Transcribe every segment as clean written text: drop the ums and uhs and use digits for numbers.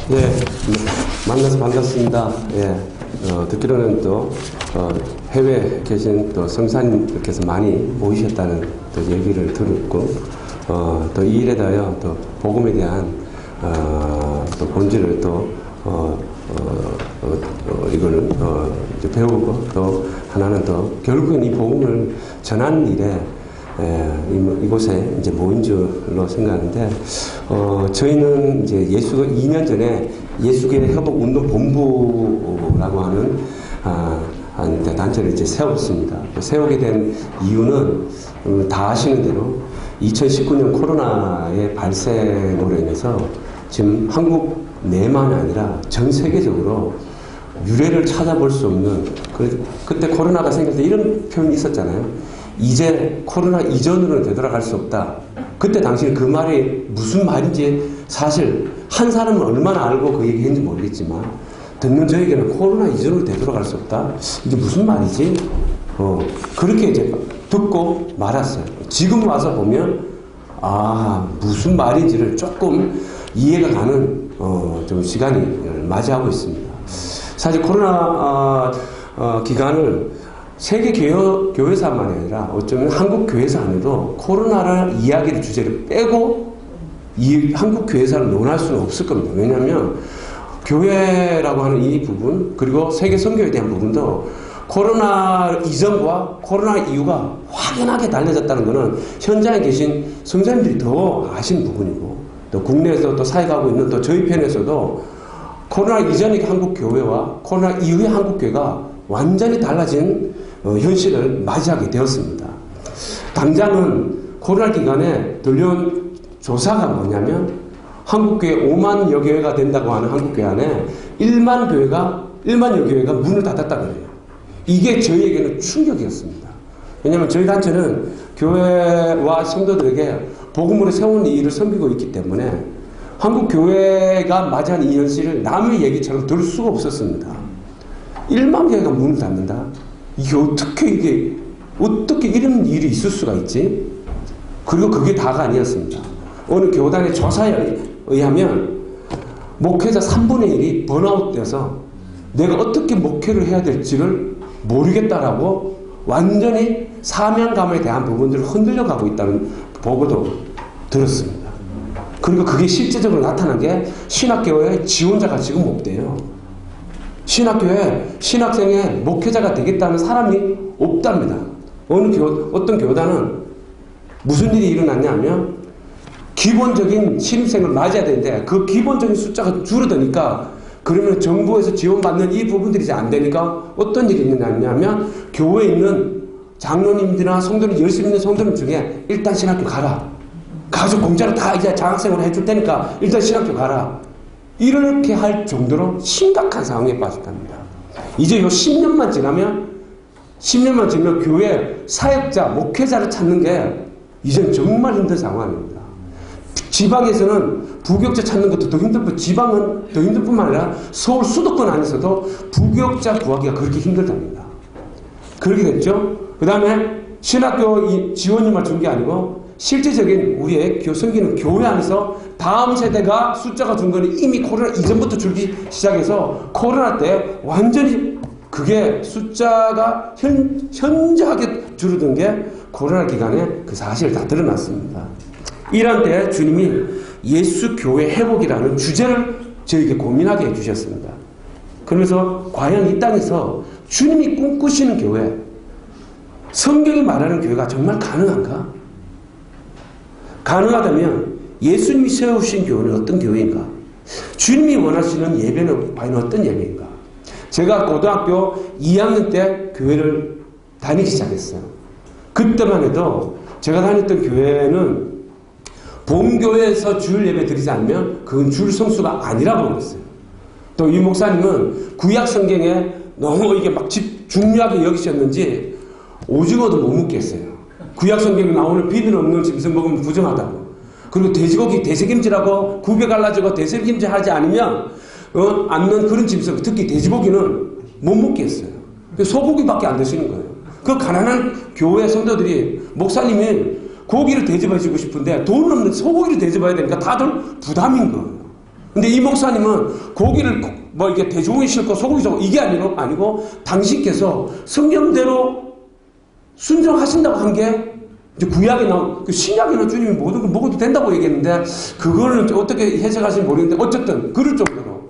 네, 만나서 반갑습니다. 예, 듣기로는 또 해외에 계신 또 성사님께서 많이 모이셨다는 또 얘기를 들었고, 또 이 일에 대하여 또 복음에 대한 또 본질을 또 이거는 이제 배우고, 또 하나는 또 결국은 이 복음을 전하는 일에 이곳에 이제 모인 줄로 생각하는데, 저희는 이제 2년 전에 예수교회 협업운동본부라고 하는 단체를 이제 세웠습니다. 세우게 된 이유는 다 아시는 대로 2019년 코로나의 발생으로 인해서 지금 한국 내만이 아니라 전 세계적으로 유례를 찾아볼 수 없는, 그때 코로나가 생겼을 때 이런 표현이 있었잖아요. 이제 코로나 이전으로는 되돌아갈 수 없다. 그때 당시에 그 말이 무슨 말인지 사실 한 사람은 얼마나 알고 그 얘기 했는지 모르겠지만, 듣는 저에게는 코로나 이전으로 되돌아갈 수 없다? 이게 무슨 말이지? 그렇게 이제 듣고 말았어요. 지금 와서 보면, 무슨 말인지를 조금 이해가 가는, 좀 시간이 맞이하고 있습니다. 사실 코로나, 기간을 세계 교회사만 아니라 어쩌면 한국 교회사 안에도 코로나를 이야기를 주제를 빼고 이 한국 교회사를 논할 수는 없을 겁니다. 왜냐하면 교회라고 하는 이 부분, 그리고 세계 선교에 대한 부분도 코로나 이전과 코로나 이후가 확연하게 달라졌다는 것은 현장에 계신 성장님들이 더 아시는 부분이고, 또 국내에서 또 사역하고 있는 또 저희 편에서도 코로나 이전의 한국 교회와 코로나 이후의 한국 교회가 완전히 달라진 현실을 맞이하게 되었습니다. 당장은 코로나 기간에 들려온 조사가 뭐냐면, 한국교회 5만여 교회가 된다고 하는 한국교회 안에 1만여 교회가 문을 닫았다고 해요. 이게 저희에게는 충격이었습니다. 왜냐하면 저희 단체는 교회와 성도들에게 복음으로 세운 이 일을 섬기고 있기 때문에 한국교회가 맞이한 이 현실을 남의 얘기처럼 들을 수가 없었습니다. 1만 교회가 문을 닫는다? 이게 어떻게 이런 일이 있을 수가 있지? 그리고 그게 다가 아니었습니다. 어느 교단의 조사에 의하면 목회자 3분의 1이 번아웃돼서 내가 어떻게 목회를 해야 될지를 모르겠다라고 완전히 사명감에 대한 부분들을 흔들려 가고 있다는 보고도 들었습니다. 그리고 그게 실제적으로 나타난 게 신학교에 지원자가 지금 없대요. 신학교에 신학생의 목회자가 되겠다는 사람이 없답니다. 어떤 교단은 무슨 일이 일어났냐면, 기본적인 신입생을 맞아야 되는데 그 기본적인 숫자가 줄어드니까, 그러면 정부에서 지원받는 이 부분들이 이제 안 되니까 어떤 일이 있느냐면, 교회에 있는 장로님들이나 성도님, 열심히 있는 성도님 중에 일단 신학교 가라. 가족 공짜로 다 이제 장학생으로 해줄 테니까 일단 신학교 가라. 이렇게 할 정도로 심각한 상황에 빠졌답니다. 이제 요 10년만 지나면 교회 사역자, 목회자를 찾는 게 이젠 정말 힘든 상황입니다. 지방에서는 부교육자 찾는 것도 더 힘들고, 지방은 더 힘들 뿐만 아니라 서울 수도권 안에서도 부교육자 구하기가 그렇게 힘들답니다. 그렇게 됐죠. 그 다음에 신학교 지원료만 준 게 아니고, 실제적인 우리의 섬기는 교회 안에서 다음 세대가 숫자가 준 거는 이미 코로나 이전부터 줄기 시작해서 코로나 때 완전히 그게 숫자가 현저하게 줄어든 게 코로나 기간에 그 사실을 다 드러났습니다. 이런 때 주님이 예수 교회 회복이라는 주제를 저에게 고민하게 해주셨습니다. 그러면서 과연 이 땅에서 주님이 꿈꾸시는 교회, 성경이 말하는 교회가 정말 가능한가? 가능하다면 예수님이 세우신 교회는 어떤 교회인가? 주님이 원하시는 예배는 과연 어떤 예배인가? 제가 고등학교 2학년 때 교회를 다니기 시작했어요. 그때만 해도 제가 다녔던 교회는 본교회에서 주일 예배 드리지 않으면 그건 주일 성수가 아니라고 그랬어요. 또 이 목사님은 구약 성경에 너무 이게 막 중요하게 여기셨는지 오징어도 못 먹겠어요. 구약 성경에 나오는 비늘 없는 짐승 먹으면 부정하다고. 그리고 돼지고기 대세김질하고 구배 갈라지고 대세김질 하지 않으면 않는 그런 짐승, 특히 돼지고기는 못 먹겠어요. 소고기밖에 안 드시는 거예요. 그 가난한 교회 성도들이 목사님이 고기를 대접해 주고 싶은데 돈 없는 소고기를 대접해야 되니까 다들 부담인 거예요. 근데 이 목사님은 고기를 뭐 이게 돼지고기 싣고 소고기 싣고 이게 아니고 당신께서 성경대로 순종하신다고 한 게 이제 구약에 나온 그 신약에는 주님이 모든 걸 먹어도 된다고 얘기했는데 그거는 어떻게 해석하시는지 모르겠는데 어쨌든 그럴 정도로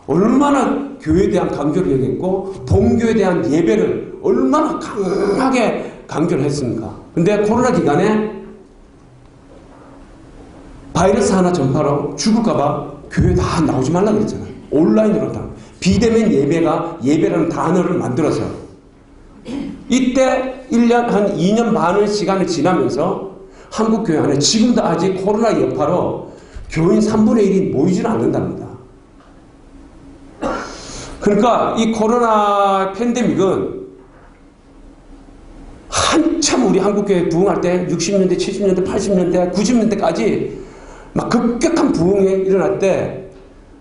얼마나 교회에 대한 강조를 얘기했고 본교에 대한 예배를 얼마나 강하게 강조를 했습니까? 근데 코로나 기간에 바이러스 하나 전파로 죽을까봐 교회 다 나오지 말라 그랬잖아요. 온라인으로 다. 비대면 예배라는 단어를 만들어서 이때 1년, 한 2년 반의 시간을 지나면서 한국교회 안에 지금도 아직 코로나 여파로 교인 3분의 1이 모이지는 않는답니다. 그러니까 이 코로나 팬데믹은 한참 우리 한국교회 부흥할 때 60년대, 70년대, 80년대, 90년대까지 막 급격한 부흥이 일어날 때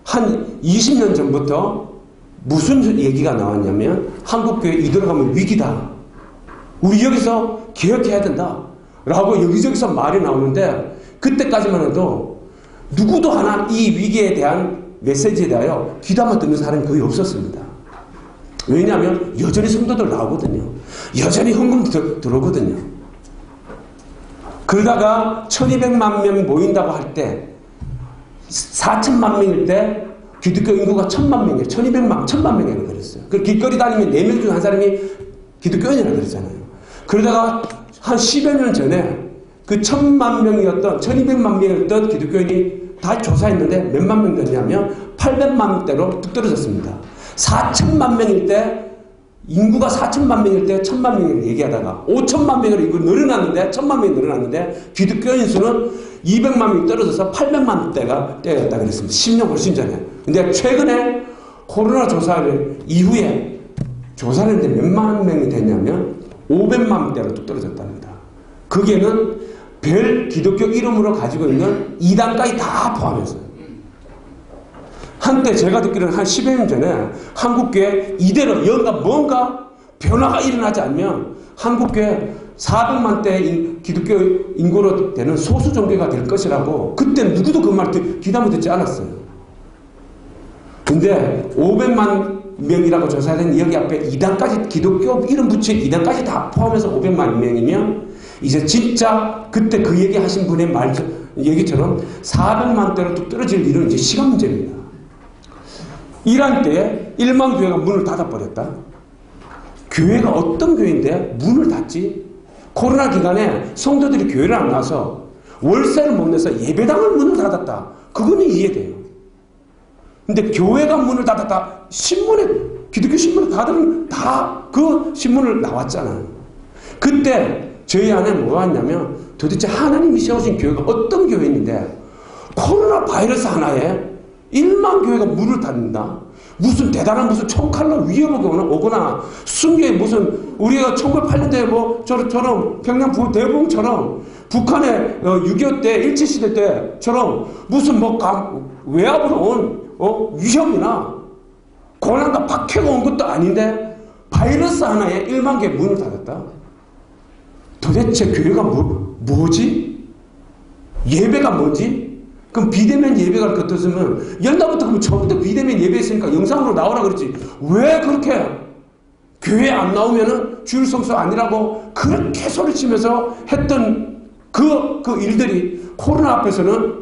한 20년 전부터 무슨 얘기가 나왔냐면 한국교회 이들어가면 위기다. 우리 여기서 개혁해야 된다. 라고 여기저기서 말이 나오는데 그때까지만 해도 누구도 하나 이 위기에 대한 메시지에 대하여 귀담아 듣는 사람이 거의 없었습니다. 왜냐하면 여전히 성도들 나오거든요. 여전히 헌금 들어오거든요. 그러다가 1200만 명 모인다고 할 때 4천만 명일 때 기독교 인구가 1000만 명이에요. 1200만, 1000만 명이라고 그랬어요. 그 길거리 다니면 4명 중 한 사람이 기독교인이라고 그랬잖아요. 그러다가 한 10여 년 전에 그 1000만 명이었던 1200만 명이었던 기독교인이 다 조사했는데 몇만 명 됐냐면 800만 명대로 뚝 떨어졌습니다. 4천만 명일 때 인구가 4천만 명일 때 1000만 명을 얘기하다가 5천만 명으로 인구 늘어났는데 1000만 명이 늘어났는데 기독교인 수는 200만 명이 떨어져서 800만 대가 되었다 그랬습니다. 10년 훨씬 전에. 근데 최근에 코로나 조사를 이후에 조사를 했는데 몇만 명이 됐냐면 500만 대로 뚝 떨어졌답니다. 거기에는 별 기독교 이름으로 가지고 있는 이단까지 다 포함해서요. 한때 제가 듣기로는 한 10여 년 전에 한국교회 이대로 뭔가 변화가 일어나지 않으면 한국교회 400만 대 기독교 인구로 되는 소수 종교가 될 것이라고 그때 누구도 그 말 귀담아 듣지 않았어요. 근데 500만 명이라고 조사된 여기 앞에 이단까지 기독교 이름 붙인 이단까지 다 포함해서 500만 명이면 이제 진짜 그때 그 얘기 하신 분의 얘기처럼 400만 대로 뚝 떨어질 일은 이제 시간 문제입니다. 이란 때에 1만 교회가 문을 닫아버렸다. 교회가 어떤 교회인데 문을 닫지? 코로나 기간에 성도들이 교회를 안 나와서 월세를 못 내서 예배당을 문을 닫았다. 그거는 이해돼요. 근데 교회가 문을 닫았다. 신문에, 기독교 신문에 다 그 신문을 나왔잖아요. 그때 저희 안에 뭐가 왔냐면 도대체 하나님이 세우신 교회가 어떤 교회인데 코로나 바이러스 하나에 1만 교회가 문을 닫는다? 무슨 대단한 무슨 총칼로 위협이 오거나 순교에 무슨 우리가 1908년도에 뭐 저처럼 평양 대봉처럼 북한의 6.25 때 일제시대 때처럼 무슨 뭐 외압으로 온 위협이나 고난과 박해가 온 것도 아닌데 바이러스 하나에 1만 개 문을 닫았다? 도대체 교회가 뭐지? 예배가 뭐지? 그럼 비대면 예배가 같았으면 옛날부터 그럼 처음부터 비대면 예배했으니까 영상으로 나오라 그랬지. 왜 그렇게 교회 안 나오면은 주일 성수 아니라고 그렇게 소리치면서 했던 그 일들이 코로나 앞에서는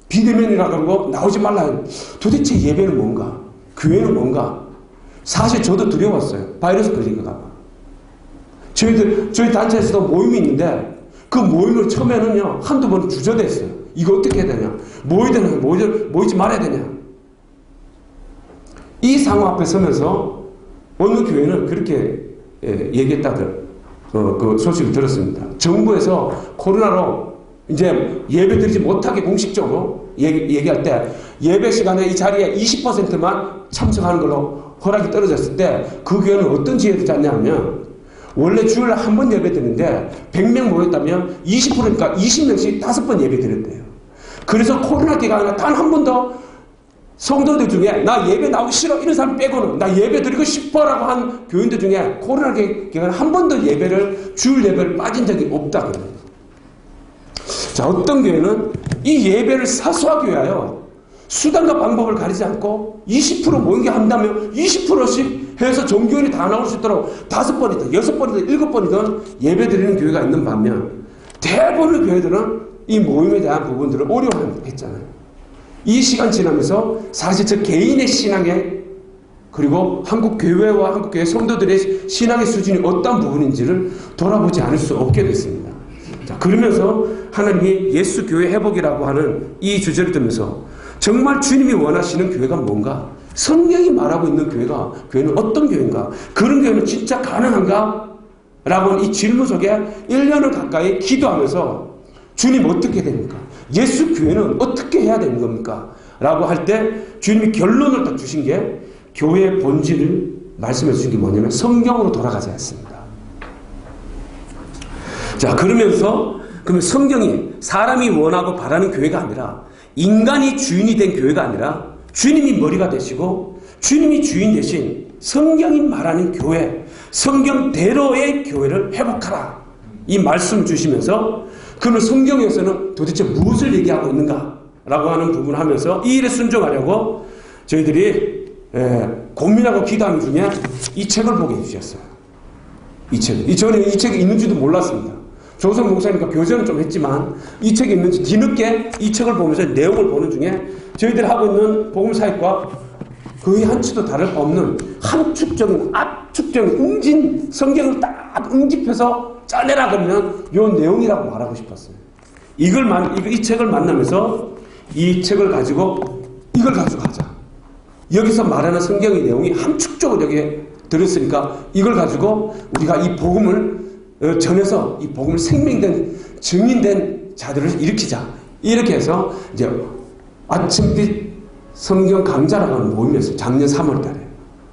비대면이라 그러고 나오지 말라. 도대체 예배는 뭔가? 교회는 뭔가? 사실 저도 두려웠어요. 바이러스 걸릴까 봐. 저희 단체에서도 모임이 있는데 그 모임을 처음에는요 한두 번 주저됐어요. 이거 어떻게 해야 되냐? 모이지 말아야 되냐? 이 상황 앞에 서면서 어느 교회는 그렇게 얘기했다들 그 소식을 들었습니다. 정부에서 코로나로 이제 예배 드리지 못하게 공식적으로 얘기할 때 예배 시간에 이 자리에 20%만 참석하는 걸로 허락이 떨어졌을 때 그 교회는 어떤 지혜를 짰냐면 원래 주일날 한 번 예배 드리는데 100명 모였다면 20%니까 20명씩 5번 예배 드렸대요. 그래서 코로나 기간에 단 한 번도 성도들 중에 나 예배 나오기 싫어 이런 사람 빼고는 나 예배 드리고 싶어라고 한 교인들 중에 코로나 기간에 한 번도 주일 예배를 빠진 적이 없다 그래요. 자, 어떤 교회는 이 예배를 사수하기 위하여 수단과 방법을 가리지 않고 20% 모이게 한다면 20%씩 해서 종교인이 다 나올 수 있도록 5번이든 6번이든 7번이든 예배 드리는 교회가 있는 반면 대부분의 교회들은 이 모임에 대한 부분들을 어려워했잖아요. 이 시간 지나면서 사실 저 개인의 신앙에 그리고 한국 교회와 한국 교회 성도들의 신앙의 수준이 어떤 부분인지를 돌아보지 않을 수 없게 됐습니다. 자, 그러면서 하나님이 예수 교회 회복이라고 하는 이 주제를 들면서 정말 주님이 원하시는 교회가 뭔가? 성경이 말하고 있는 교회는 어떤 교회인가? 그런 교회는 진짜 가능한가? 라고 하는 이 질문 속에 1년을 가까이 기도하면서 주님 어떻게 됩니까? 예수 교회는 어떻게 해야 되는 겁니까? 라고 할 때 주님이 결론을 딱 주신 게 교회의 본질을 말씀해 주신 게 뭐냐면 성경으로 돌아가자 했습니다. 자, 그러면 성경이 사람이 원하고 바라는 교회가 아니라 인간이 주인이 된 교회가 아니라 주님이 머리가 되시고 주님이 주인 대신 성경이 말하는 교회, 성경대로의 교회를 회복하라. 이 말씀 주시면서 그러면 성경에서는 도대체 무엇을 얘기하고 있는가? 라고 하는 부분을 하면서 이 일에 순종하려고 저희들이 고민하고 기도하는 중에 이 책을 보게 해주셨어요. 이 책. 저는 이 책이 있는지도 몰랐습니다. 조성 목사님과 교제는 좀 했지만 이 책이 있는지 뒤늦게 이 책을 보면서 내용을 보는 중에 저희들이 하고 있는 복음사역과 거의 한치도 다를 바 없는 함축적인 압축적인 응진 성경을 딱 응집해서 짜내라 그러면 이 내용이라고 말하고 싶었어요. 이 책을 만나면서 이 책을 가지고 이걸 가지고 하자. 여기서 말하는 성경의 내용이 함축적으로 여기에 들었으니까 이걸 가지고 우리가 이 복음을 전해서 이 복음을 생명된 증인된 자들을 일으키자. 이렇게 해서 이제 아침빛 성경 강좌라고 하는 모임이었어요. 작년 3월 달에.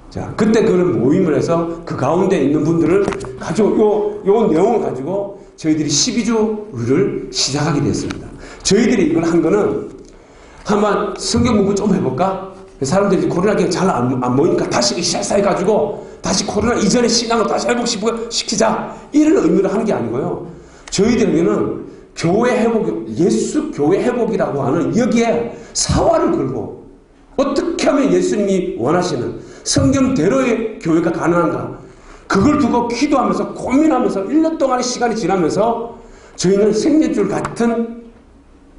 자, 그때 그런 모임을 해서 그 가운데 있는 분들을 가지고 요 내용을 가지고 저희들이 12주를 시작하게 됐습니다. 저희들이 이걸 한 거는 한번 성경 공부 좀 해볼까? 사람들이 코로나 기간 잘 안 모이니까 다시 시작해가지고 다시 코로나 이전의 신앙을 다시 회복시키자. 이런 의미로 하는 게 아니고요. 저희들에게는 교회 회복, 예수 교회 회복이라고 하는 여기에 사활을 걸고 어떻게 하면 예수님이 원하시는 성경대로의 교회가 가능한가? 그걸 두고 기도하면서 고민하면서 1년 동안의 시간이 지나면서 저희는 생명줄 같은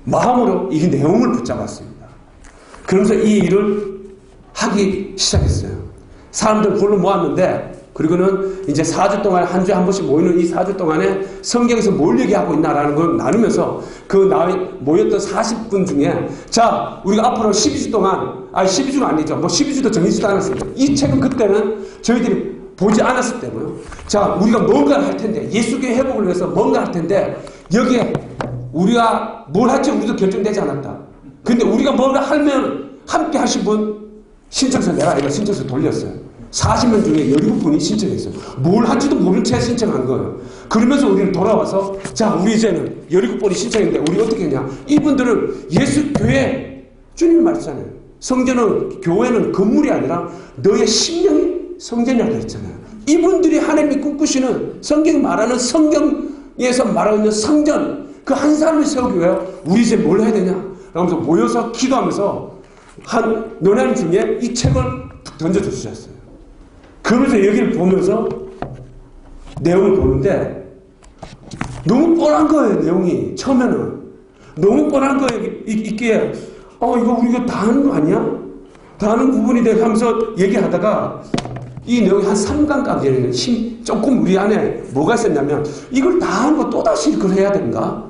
마음으로 이 내용을 붙잡았습니다. 그러면서 이 일을 하기 시작했어요. 사람들 불러 모았는데 그리고는 이제 4주 동안 한 주에 한 번씩 모이는 이 4주 동안에 성경에서 뭘 얘기하고 있나라는 걸 나누면서 그 모였던 40분 중에 자, 우리가 앞으로 12주 동안 12주가 아니죠. 12주도 정해지지도 않았습니다. 이 책은 그때는 저희들이 보지 않았을 때고요. 자, 우리가 뭔가를 할 텐데 예수교회 회복을 위해서 뭔가 할 텐데 여기에 우리가 뭘 할지 우리도 결정되지 않았다. 근데 우리가 뭔가 하면 함께 하신 분 신청서 내가 이거 신청서 돌렸어요. 40명 중에 17분이 신청했어요. 뭘 할지도 모른 채 신청한 거예요. 그러면서 우리는 돌아와서 자, 우리 이제는 17분이 신청했는데 우리 어떻게 했냐. 이분들은 예수 교회 주님이 말했잖아요. 성전은 교회는 건물이 아니라 너의 심령이 성전이라고 했잖아요. 이분들이 하나님이 꿈꾸시는 성경이 말하는 성경에서 말하고 있는 성전 그 한 사람을 세우기 위해 우리 이제 뭘 해야 되냐. 그러면서 모여서 기도하면서 한 논란 중에 이 책을 던져주셨어요. 그러면서 여기를 보면서 내용을 보는데 너무 뻔한 거예요. 내용이 처음에는 너무 뻔한 거예요. 있기에 이거 우리가 다 하는 거 아니야? 다 하는 부분인데 하면서 얘기하다가 이 내용이 한 3강까지 조금 우리 안에 뭐가 있었냐면 이걸 다 하는 거 또다시 이걸 해야 되는가?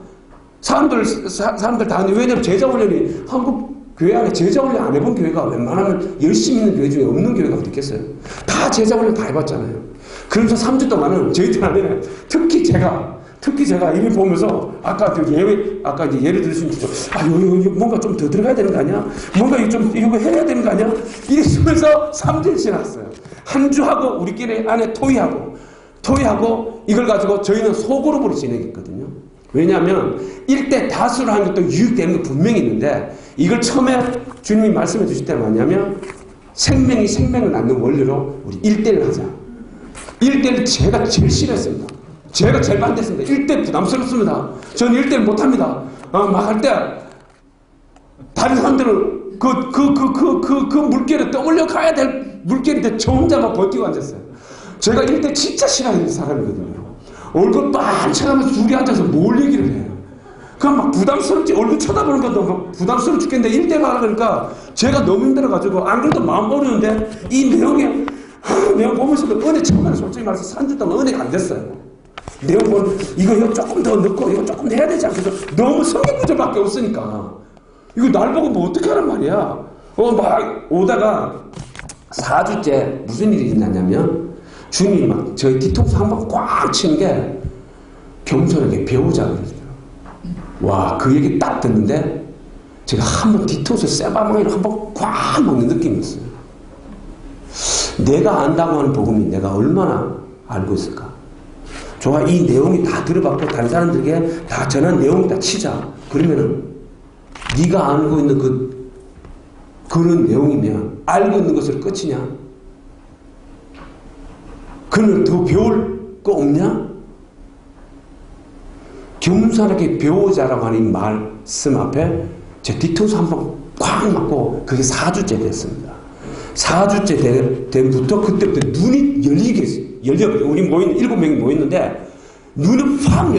사람들 다 하는데 왜냐면 제자훈련이 한국 교회 안에 제자훈련 안 해본 교회가 웬만하면 열심히 있는 교회 중에 없는 교회가 어디 있겠어요? 다 제자훈련 다 해봤잖아요. 그러면서 3주 동안은 저희들 안에 특히 제가 이걸 보면서 아까 이제 예를 들 수 있죠. 여기 뭔가 좀 더 들어가야 되는 거 아니야? 뭔가 이거 해야 되는 거 아니야? 이러면서 3주를 지났어요. 한 주 하고 우리끼리 안에 토의하고 이걸 가지고 저희는 소그룹으로 진행했거든요. 왜냐하면 1대 다수로 하는 것도 유익되는 거 분명히 있는데 이걸 처음에 주님이 말씀해 주실 때는 뭐냐면 생명이 생명을 낳는 원리로 우리 1대를 하자. 1대를 제가 제일 싫어했습니다. 제가 제일 반대했습니다. 1대 부담스럽습니다. 저는 1대를 못합니다. 막 할 때 다른 사람들은 그 물결에 떠올려 가야 될 물결인데 저 혼자만 버티고 앉았어요. 제가 이때 진짜 싫어하는 사람이거든요. 얼굴 빤 쳐다보면서 둘이 앉아서 뭘 얘기를 해요. 그냥 막 부담스럽지, 얼굴 쳐다보는 것도 막 부담스러워 죽겠는데 일대 말하니까 제가 너무 힘들어가지고 안 그래도 마음 모르는데 이 내용 보면서도 은혜 처음에는 솔직히 말해서 3주 동안 은혜가 안 됐어요. 내용 보면 이거 조금 더 넣고 이거 조금 해야 되지 않겠어? 너무 성경 구절밖에 없으니까 이거 날 보고 뭐 어떻게 하란 말이야. 막 오다가 4주째 무슨 일이 있냐면 주님이 막 저희 뒤통수 한 번 꽉 치는 게 겸손하게 배우자 그러더라고요. 와, 그 얘기 딱 듣는데 제가 한 번 뒤통수 쇠바망이로 한 번 꽉 먹는 느낌이었어요. 내가 안다고 하는 복음이 내가 얼마나 알고 있을까? 좋아, 이 내용이 다 들어봤고 다른 사람들에게 다 전한 내용이 다 치자. 그러면은 네가 알고 있는 그런 내용이면 알고 있는 것으로 끝이냐? 그는 더 배울 거 없냐? 겸손하게 배우자라고 하는 이 말씀 앞에 제 뒤통수 한 번 꽉 맞고 그게 4주째 됐습니다. 4주째 된부터 그때부터 눈이 열려버려. 우리 7명이 모였는데 눈이 확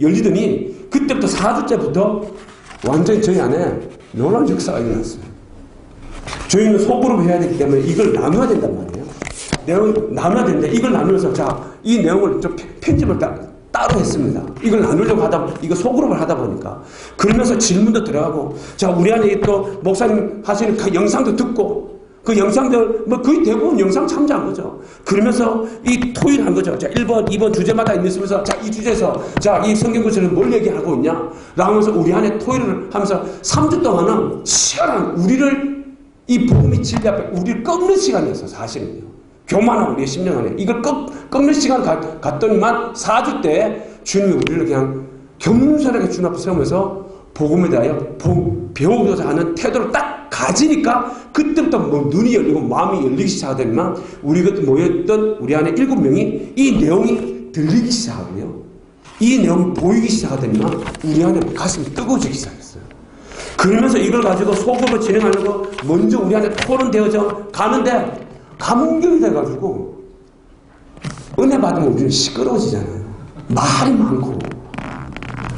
열리더니 그때부터 4주째부터 완전히 저희 안에 놀라운 역사가 일어났어요. 저희는 소그룹 해야 되기 때문에 이걸 나눠야 된단 말이에요. 내용 나눠야 되는데 이걸 나누면서 이 내용을 좀 편집을 따로 했습니다. 이걸 나누려고 이거 소그룹을 하다 보니까. 그러면서 질문도 들어가고, 우리 안에 또 목사님 하시는 그 영상도 듣고, 그 영상들, 거의 대부분 영상 참조한 거죠. 그러면서 이 토의를 한 거죠. 1번, 2번 주제마다 있으면서, 이 주제에서, 이 성경구절은 뭘 얘기하고 있냐? 라면서 우리 안에 토의를 하면서 3주 동안은 치열한 이 복음의 진리 앞에 우리를 꺾는 시간이었어요, 사실은요. 교만한 우리의 심령 안에 이걸 꺾는 시간 갔더니만 4주 때 주님이 우리를 그냥 겸손하게 주님 앞에 세우면서 복음에 대하여 배우고자 하는 태도를 딱 가지니까 그때부터 눈이 열리고 마음이 열리기 시작하더니만 우리 그때 모였던 우리 안에 7명이 이 내용이 들리기 시작하고요. 이 내용이 보이기 시작하더니만 우리 안에 가슴이 뜨거워지기 시작했어요. 그러면서 이걸 가지고 소그룹을 진행하려고 먼저 우리 안에 토론되어져 가는데 감격이 돼가지고 은혜 받으면 우리는 시끄러워지잖아요. 말이 많고.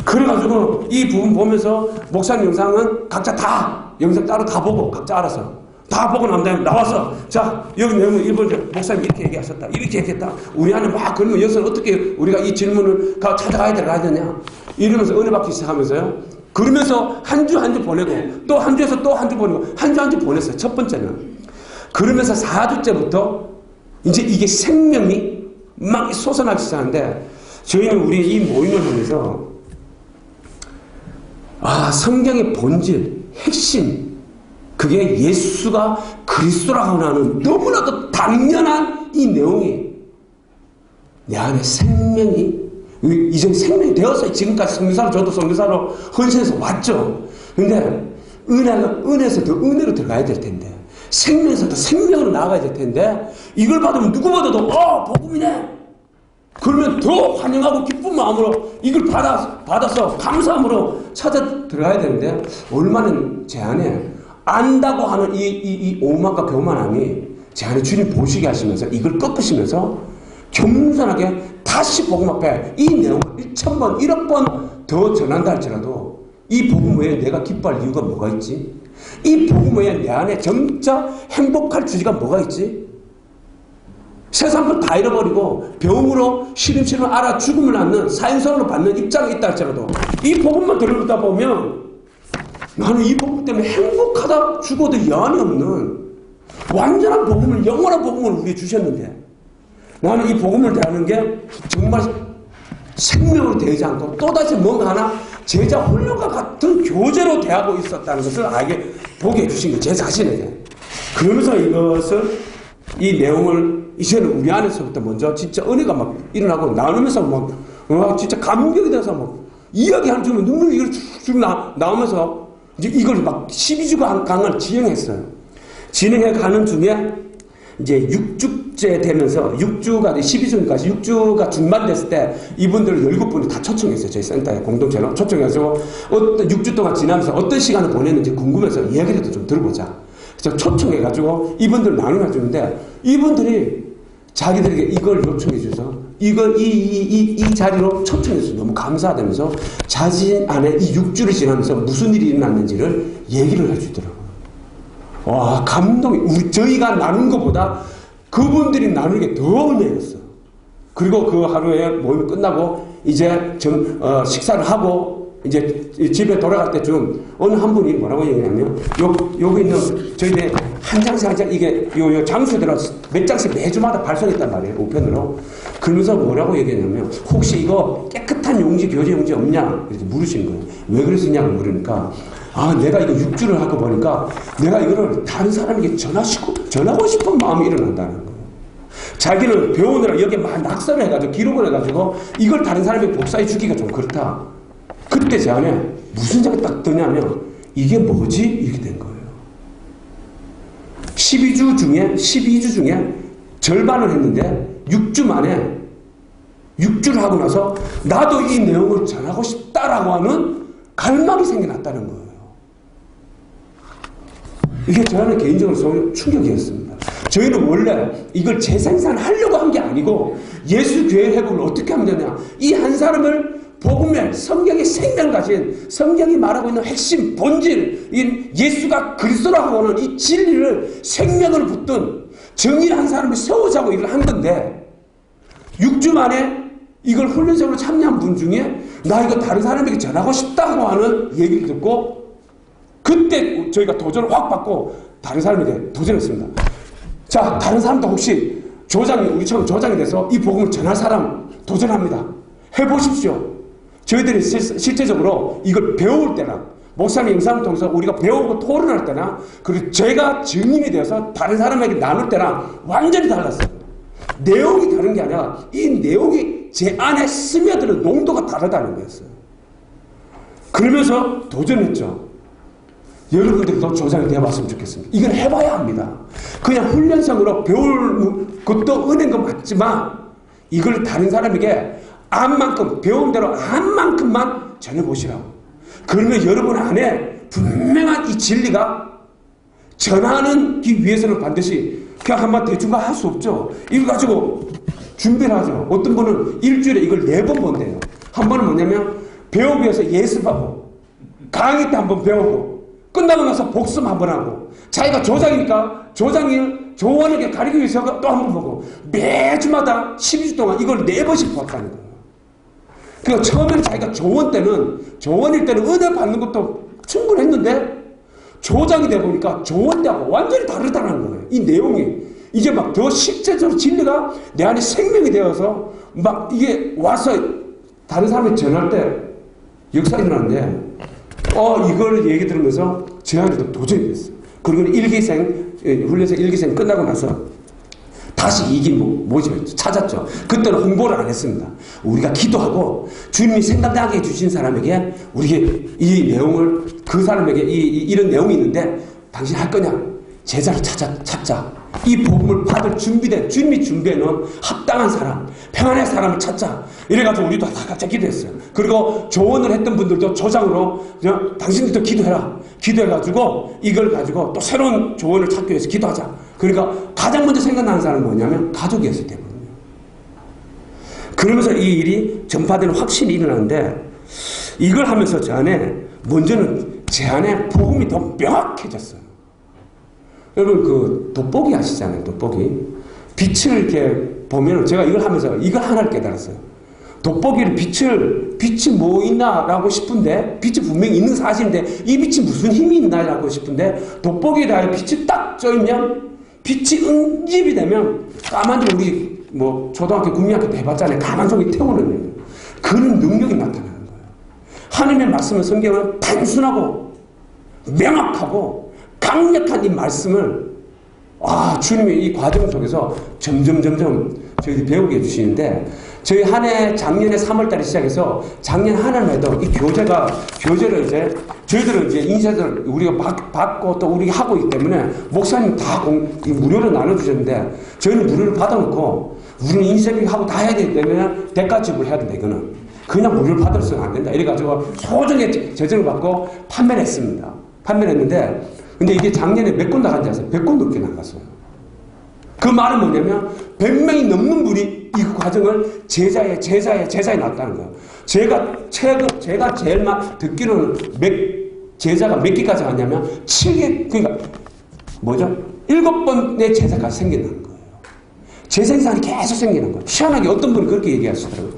그래가지고 이 부분 보면서 목사님 영상은 각자 다 영상 따로 다 보고 각자 알아서 다 보고 난 다음에 나와서 여기 내용은 1번 목사님 이렇게 얘기하셨다 이렇게 얘기했다. 우리 안에 막 그러면 여기서는 어떻게 우리가 이 질문을 찾아가야 되냐 이러면서 은혜 받기 시작하면서요. 그러면서 한 주 보내고 또 한 주에서 또 한 주 보내고 한 주 보냈어요. 첫 번째는. 그러면서 4주째부터 이제 이게 생명이 막 솟아나기 시작하는데 저희는 우리 이 모임을 하면서 성경의 본질, 핵심 그게 예수가 그리스도라고 하는 너무나도 당연한 이 내용이 내 안에 생명이 이제 생명이 되었어요. 지금까지 성교사로 저도 성교사로 헌신해서 왔죠. 근데 은혜에서 더 은혜로 들어가야 될 텐데 생명에서 더 생명으로 나아가야 될 텐데 이걸 받으면 누구보다도 복음이네. 그러면 더 환영하고 기쁜 마음으로 이걸 받아서 감사함으로 찾아 들어가야 되는데 얼마나 제 안에 안다고 하는 이 오만과 교만함이 제 안에 주님 보시게 하시면서 이걸 꺾으시면서 겸손하게 다시 복음 앞에 이 내용을 1000번, 1억 번 더 전한다 할지라도 이 복음 외에 내가 기뻐할 이유가 뭐가 있지? 이 복음 외에 내 안에 진짜 행복할 주제가 뭐가 있지? 세상 걸 다 잃어버리고 병으로 시름시름 알아 죽음을 낳는 사형선으로 받는 입장에 있다 할지라도 이 복음만 들어보다 보면 나는 이 복음 때문에 행복하다 죽어도 여한이 없는 완전한 복음을, 영원한 복음을 우리에게 주셨는데 나는 이 복음을 대하는 게 정말 생명으로 대하지 않고 또다시 뭔가 하나 제자 훈련과 같은 교재로 대하고 있었다는 것을 보게 해주신 거예요. 제 자신에게. 그러면서 이 내용을 이제는 우리 안에서부터 먼저 진짜 은혜가 막 일어나고 나누면서 막 진짜 감격이 돼서 막 이야기하는 중에 눈물이 쭉 나오면서 이제 이걸 막 12주간을 진행했어요. 진행해 가는 중에 이제 6주째 되면서 6주가 12주까지 6주가 중반됐을 때 이분들 17분이 다 초청했어요. 저희 센터에 공동체로 초청해서 어떤 6주 동안 지나면서 어떤 시간을 보냈는지 궁금해서 이야기라도 좀 들어보자. 그래서 초청해가지고 이분들 나누어 주는데 이분들이 자기들에게 이걸 요청해 주셔서 이걸 이 자리로 초청해 주셔서 너무 감사하다면서 자신 안에 이 6주를 지나면서 무슨 일이 일어났는지를 얘기를 해주더라고요. 와, 감동이, 저희가 나눈 것보다 그분들이 나누는 게 더 은혜였어. 그리고 그 하루에 모임 끝나고 이제 식사를 하고 이제 집에 돌아갈 때쯤 어느 한 분이 뭐라고 얘기하냐면 여기 있는 저희들 한 장씩 한 장 이게 요 장수대로 몇 장씩 매주마다 발송했단 말이에요. 우편으로. 그러면서 뭐라고 얘기했냐면 혹시 이거 깨끗한 용지 교제 용지 없냐 이렇게 물으시는 거예요. 왜 그러시냐고 물으니까 아, 내가 이거 6주를 하고 보니까 내가 이거를 다른 사람에게 전하고 싶은 마음이 일어난다는 거예요. 자기는 배우느라 여기에 막 낙서를 해가지고 기록을 해가지고 이걸 다른 사람에게 복사해 주기가 좀 그렇다. 그때 제 안에 무슨 생각이 딱 드냐면 이게 뭐지? 이렇게 된 거예요. 12주 중에 절반을 했는데 6주 만에 6주를 하고 나서 나도 이 내용을 전하고 싶다라고 하는 갈망이 생겨났다는 거예요. 이게 저는 개인적으로 충격이었습니다. 저희는 원래 이걸 재생산하려고 한 게 아니고 예수 교회 회복을 어떻게 하면 되냐. 이 한 사람을 복음의 성경의 생명을 가진 성경이 말하고 있는 핵심 본질 이 예수가 그리스도라고 하는 이 진리를 생명을 붙든 정의한 사람을 세우자고 일을 한 건데 6주 만에 이걸 훈련적으로 참여한 분 중에 나 이거 다른 사람에게 전하고 싶다고 하는 얘기를 듣고 그때 저희가 도전을 확 받고 다른 사람에게 도전했습니다. 자, 다른 사람도 혹시 우리처럼 조장이 돼서 이 복음을 전할 사람 도전합니다. 해보십시오. 저희들이 실제적으로 이걸 배울 때나 목사님 영상을 통해서 우리가 배우고 토론할 때나 그리고 제가 증인이 되어서 다른 사람에게 나눌 때랑 완전히 달랐어요. 내용이 다른 게 아니라 이 내용이 제 안에 스며드는 농도가 다르다는 거였어요. 그러면서 도전했죠. 여러분들도 조장이 되어봤으면 좋겠습니다. 이건 해봐야 합니다. 그냥 훈련성으로 배울 것도 은혜인 건 맞지만 이걸 다른 사람에게 암만큼 배운 대로 암만큼만 전해보시라고. 그러면 여러분 안에 분명한 이 진리가 전하기 위해서는 반드시 그냥 한번 대충 할 수 없죠. 이거 가지고 준비를 하죠. 어떤 분은 일주일에 이걸 4번 본대요. 한 번은 뭐냐면 배우기 위해서 예습하고 강의 때 한번 배우고 끝나고 나서 복습 한번 하고 자기가 조장이니까 조원에게 가르치기 위해서 또 한 번 보고 매주마다 12주 동안 이걸 4번씩 봤다는 거예요. 그러니까 처음에는 자기가 조원일 때는 은혜 받는 것도 충분했는데 조장이 되다 보니까 조원 때하고 완전히 다르다는 거예요. 이 내용이 이제 막 더 실제적으로 진리가 내 안에 생명이 되어서 막 이게 와서 다른 사람이 전할 때 역사가 일어났는데 이걸 얘기 들으면서 제 안에도 도전이 됐어요. 그리고 훈련생 1기생 끝나고 나서 다시 2기 모집을 찾았죠. 그때는 홍보를 안 했습니다. 우리가 기도하고 주님이 생각나게 해주신 사람에게 우리가 이 내용을 그 사람에게 이런 내용이 있는데 당신 할 거냐? 제자를 찾자. 이 복음을 받을 준비된 주님이 준비해놓은 합당한 사람, 평안의 사람을 찾자. 이래가지고 우리도 다 같이 기도했어요. 그리고 조언을 했던 분들도 조장으로 당신들도 기도해라. 기도해가지고 이걸 가지고 또 새로운 조언을 찾기 위해서 기도하자. 그러니까 가장 먼저 생각나는 사람은 뭐냐면 가족이었을 때거든요. 그러면서 이 일이 전파되는 확신이 일어나는데 이걸 하면서 제 안에 먼저는 제 안에 복음이 더 명확해졌어요. 여러분 그 돋보기 아시잖아요. 돋보기. 빛을 이렇게 보면 제가 이걸 하면서 이걸 하나를 깨달았어요. 돋보기를 빛이 뭐 있나라고 싶은데 빛이 분명히 있는 사실인데 이 빛이 무슨 힘이 있나라고 싶은데 돋보기에 대하여 빛이 딱 쪄있면 빛이 응집이 되면 까만지 우리 뭐 초등학교 국민학교 때 해봤잖아요. 까만 종이 태우는 그런 능력이 나타나는 거예요. 하나님의 말씀은 성경은 단순하고 명확하고 강력한 이 말씀을 주님이 이 과정 속에서 점점 저희들이 배우게 해주시는데 저희 한 해 작년에 3월달에 시작해서 작년 한 해만 해도 이 교재를 이제 저희들은 이제 인쇄를 우리가 받고 또 우리가 하고 있기 때문에 목사님 다 무료로 나눠주셨는데 저희는 무료로 받아놓고 우리는 인쇄하고 다 해야 되기 때문에 대가 지불을 해야 된다. 이거는 그냥 무료로 받아서는 안 된다. 이래가지고 소정의 재정을 받고 판매를 했습니다. 판매를 했는데 근데 이게 작년에 몇 건 나간지 아세요? 100건 넘게 나갔어요. 그 말은 뭐냐면 100명이 넘는 분이 이 과정을 제자에 놨다는 거예요. 제가 제일 듣기로는 제자가 몇 개까지 왔냐면 7개, 그러니까 뭐죠? 7번의 제자까지 생긴다는 거예요. 재생산이 계속 생기는 거예요. 희한하게 어떤 분이 그렇게 얘기하시더라고요.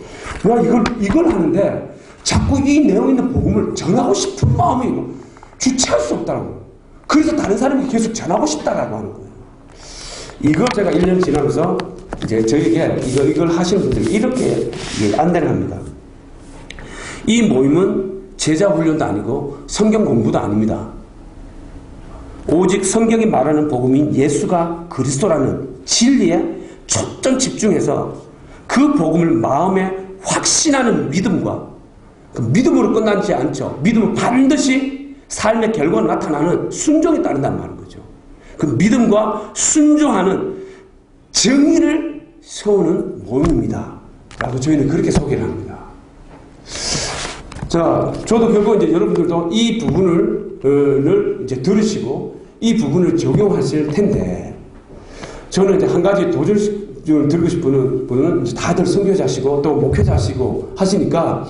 와, 이걸 하는데 자꾸 이 내용 있는 복음을 전하고 싶은 마음이 주체할 수 없다고. 그래서 다른 사람이 계속 전하고 싶다라고 하는 거예요. 이거 제가 1년 지나면서 이제 저에게 이걸 하시는 분들이 이렇게 안내를 합니다. 이 모임은 제자 훈련도 아니고 성경 공부도 아닙니다. 오직 성경이 말하는 복음인 예수가 그리스도라는 진리에 초점 집중해서 그 복음을 마음에 확신하는 믿음과 그 믿음으로 끝나지 않죠. 믿음은 반드시 삶의 결과로 나타나는 순종에 따른다는 말인 거죠. 그 믿음과 순종하는 정의를 세우는 모임입니다. 라고 저희는 그렇게 소개를 합니다. 자, 저도 결국 이제 여러분들도 이 부분을 이제 들으시고 이 부분을 적용하실 텐데, 저는 이제 한 가지 도전을 들고 싶은 분은 이제 다들 선교자시고 또 목회자시고 하시니까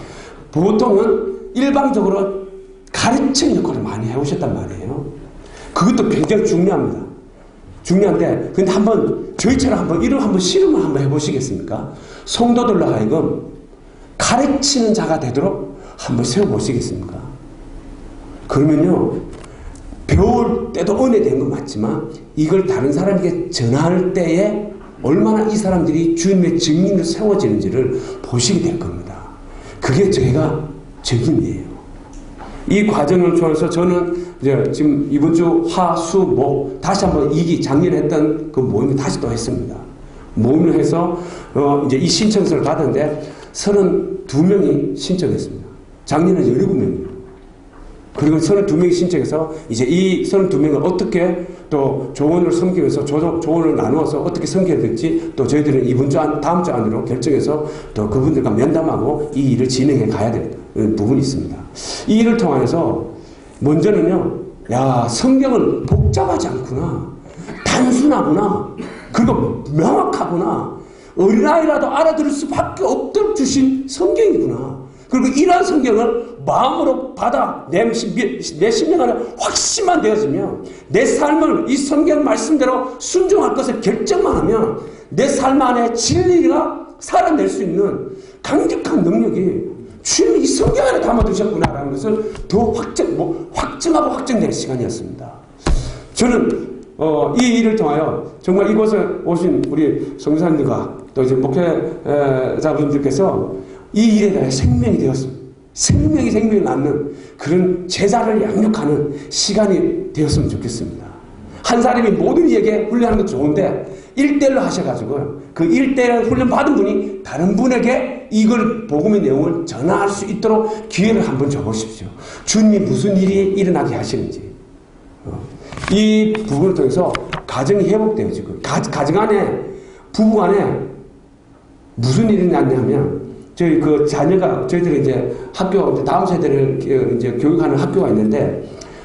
보통은 일방적으로 가르치는 역할을 많이 해오셨단 말이에요. 그것도 굉장히 중요합니다. 중요한데, 근데 저희처럼 이런 실험을 한번 해보시겠습니까? 성도들로 하여금 가르치는 자가 되도록 한번 세워보시겠습니까? 그러면요, 배울 때도 은혜된 건 맞지만, 이걸 다른 사람에게 전할 때에 얼마나 이 사람들이 주님의 증인으로 세워지는지를 보시게 될 겁니다. 그게 저희가 적임이에요. 이 과정을 통해서 저는 이제 지금 이번 주 화, 수, 목 다시 한번 작년에 했던 그 모임을 다시 또 했습니다. 모임을 해서 이제 이 신청서를 받았는데 32명이 신청했습니다. 작년에 17명이에요. 그리고 32명이 신청해서 이제 이 32명을 어떻게 또 조언을 섬기면서 조언을 나누어서 어떻게 섬겨야 될지 또 저희들은 다음 주 안으로 결정해서 또 그분들과 면담하고 이 일을 진행해 가야 될 부분이 있습니다. 이 일을 통해서 먼저는요, 성경은 복잡하지 않구나. 단순하구나. 그리고 명확하구나. 어린아이라도 알아들을 수밖에 없도록 주신 성경이구나. 그리고 이러한 성경을 마음으로 받아 내 심령 안에 확신만 되어지면 내 삶을 이 성경 말씀대로 순종할 것을 결정만 하면 내 삶 안에 진리가 살아낼 수 있는 강력한 능력이 주님이 이 성경 안에 담아두셨구나라는 것을 더 확증하고 확정된 시간이었습니다. 저는 이 일을 통하여 정말 이곳에 오신 우리 성사님들과 또 이제 목회자분들께서 이 일에 대해 생명이 되었습니다. 생명이 낳는 그런 제자를 양육하는 시간이 되었으면 좋겠습니다. 한 사람이 모든 이에게 훈련하는 것도 좋은데 1대1로 하셔가지고 그 1대1 훈련 받은 분이 다른 분에게 이걸 복음의 내용을 전할 수 있도록 기회를 한번 줘보십시오. 주님이 무슨 일이 일어나게 하시는지. 이 부분을 통해서 가정이 회복되어지고 가정 안에 부부 안에 무슨 일이 났냐면 저희 그 자녀가 저희들이 이제 학교 다음 세대를 이제 교육하는 학교가 있는데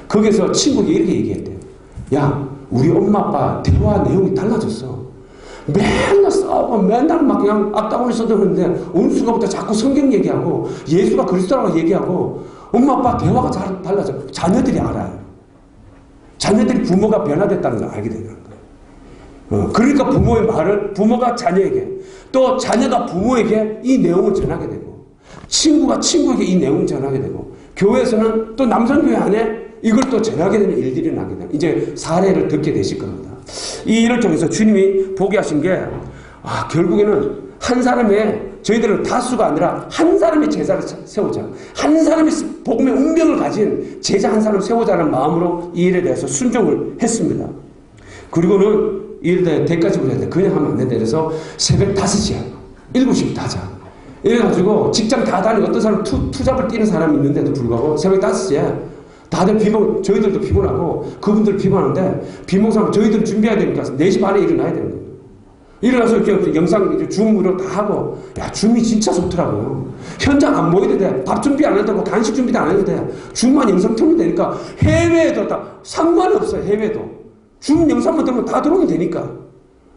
거기서 친구가 이렇게 얘기했대요. 야, 우리 엄마 아빠 대화 내용이 달라졌어. 맨날 싸우고 맨날 막 그냥 앞다구니 써드는데 어느 순간부터 자꾸 성경 얘기하고 예수가 그리스도라고 얘기하고 엄마 아빠 대화가 달라져. 자녀들이 알아요. 자녀들이 부모가 변화됐다는 걸 알게 되는 거예요. 그러니까 부모의 말을 부모가 자녀에게 또 자녀가 부모에게 이 내용을 전하게 되고 친구가 친구에게 이 내용을 전하게 되고 교회에서는 또 남성교회 안에 이걸 또 전하게 되는 일들이 나게 되는 이제 사례를 듣게 되실 겁니다. 이 일을 통해서 주님이 보게 하신 게 결국에는 한 사람의 저희들은 다수가 아니라 한 사람의 제자를 세우자. 한 사람의 복음의 운명을 가진 제자 한 사람을 세우자는 마음으로 이 일에 대해서 순종을 했습니다. 그리고는 이 일에 대해 대까지 보내야 돼. 그냥 하면 안 된다. 그래서 새벽 5시야. 7시부터 하자. 이래가지고 직장 다 다니고 어떤 사람 투잡을 뛰는 사람이 있는데도 불구하고 새벽 5시에 다들 저희들도 피곤하고 그분들 피곤한데 비몽사몽 저희들 준비해야 되니까 4시 반에 일어나야 되는 거예요. 일어나서 이렇게 영상 줌으로 다 하고, 야, 줌이 진짜 좋더라고요. 현장 안 보여도 돼. 밥 준비 안 해도 되고 간식 준비도 안 해도 돼. 줌만 영상 틀면 되니까 해외에도 다 상관없어요. 해외도 줌 영상만 들으면 다 들어오면 되니까.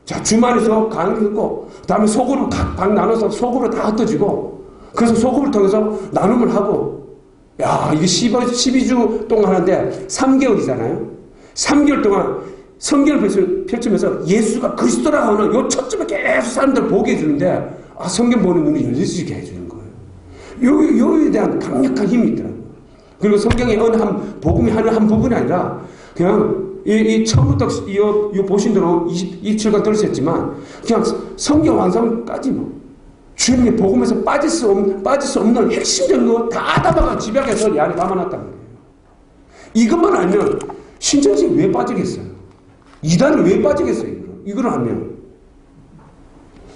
자, 줌 안에서 강의 듣고 그 다음에 소그룹 각 방 나눠서 소그룹 다 흩어지고, 그래서 소그룹을 통해서 나눔을 하고, 야, 이게 12주 동안 하는데 3개월이잖아요. 3개월 동안 성경을 펼치면서 예수가 그리스도라고 하는 요 초점에 계속 사람들 보게 해주는데, 아, 성경 보는 눈이 열려지게 해주는 거예요. 요에 대한 강력한 힘이 있더라고요. 그리고 성경의 어느 복음이 하는 한 부분이 아니라, 그냥 이 처음부터 이 보신 대로 27강 들으셨지만, 그냥 성경 완성까지 주님의 복음에서 빠질 수 없는 핵심적인 거 다 담아가 집약해서 이 안에 담아놨단 말이에요. 이것만 알면 신천지에 왜 빠지겠어요? 이단을 왜 빠지겠어요? 이걸 하면.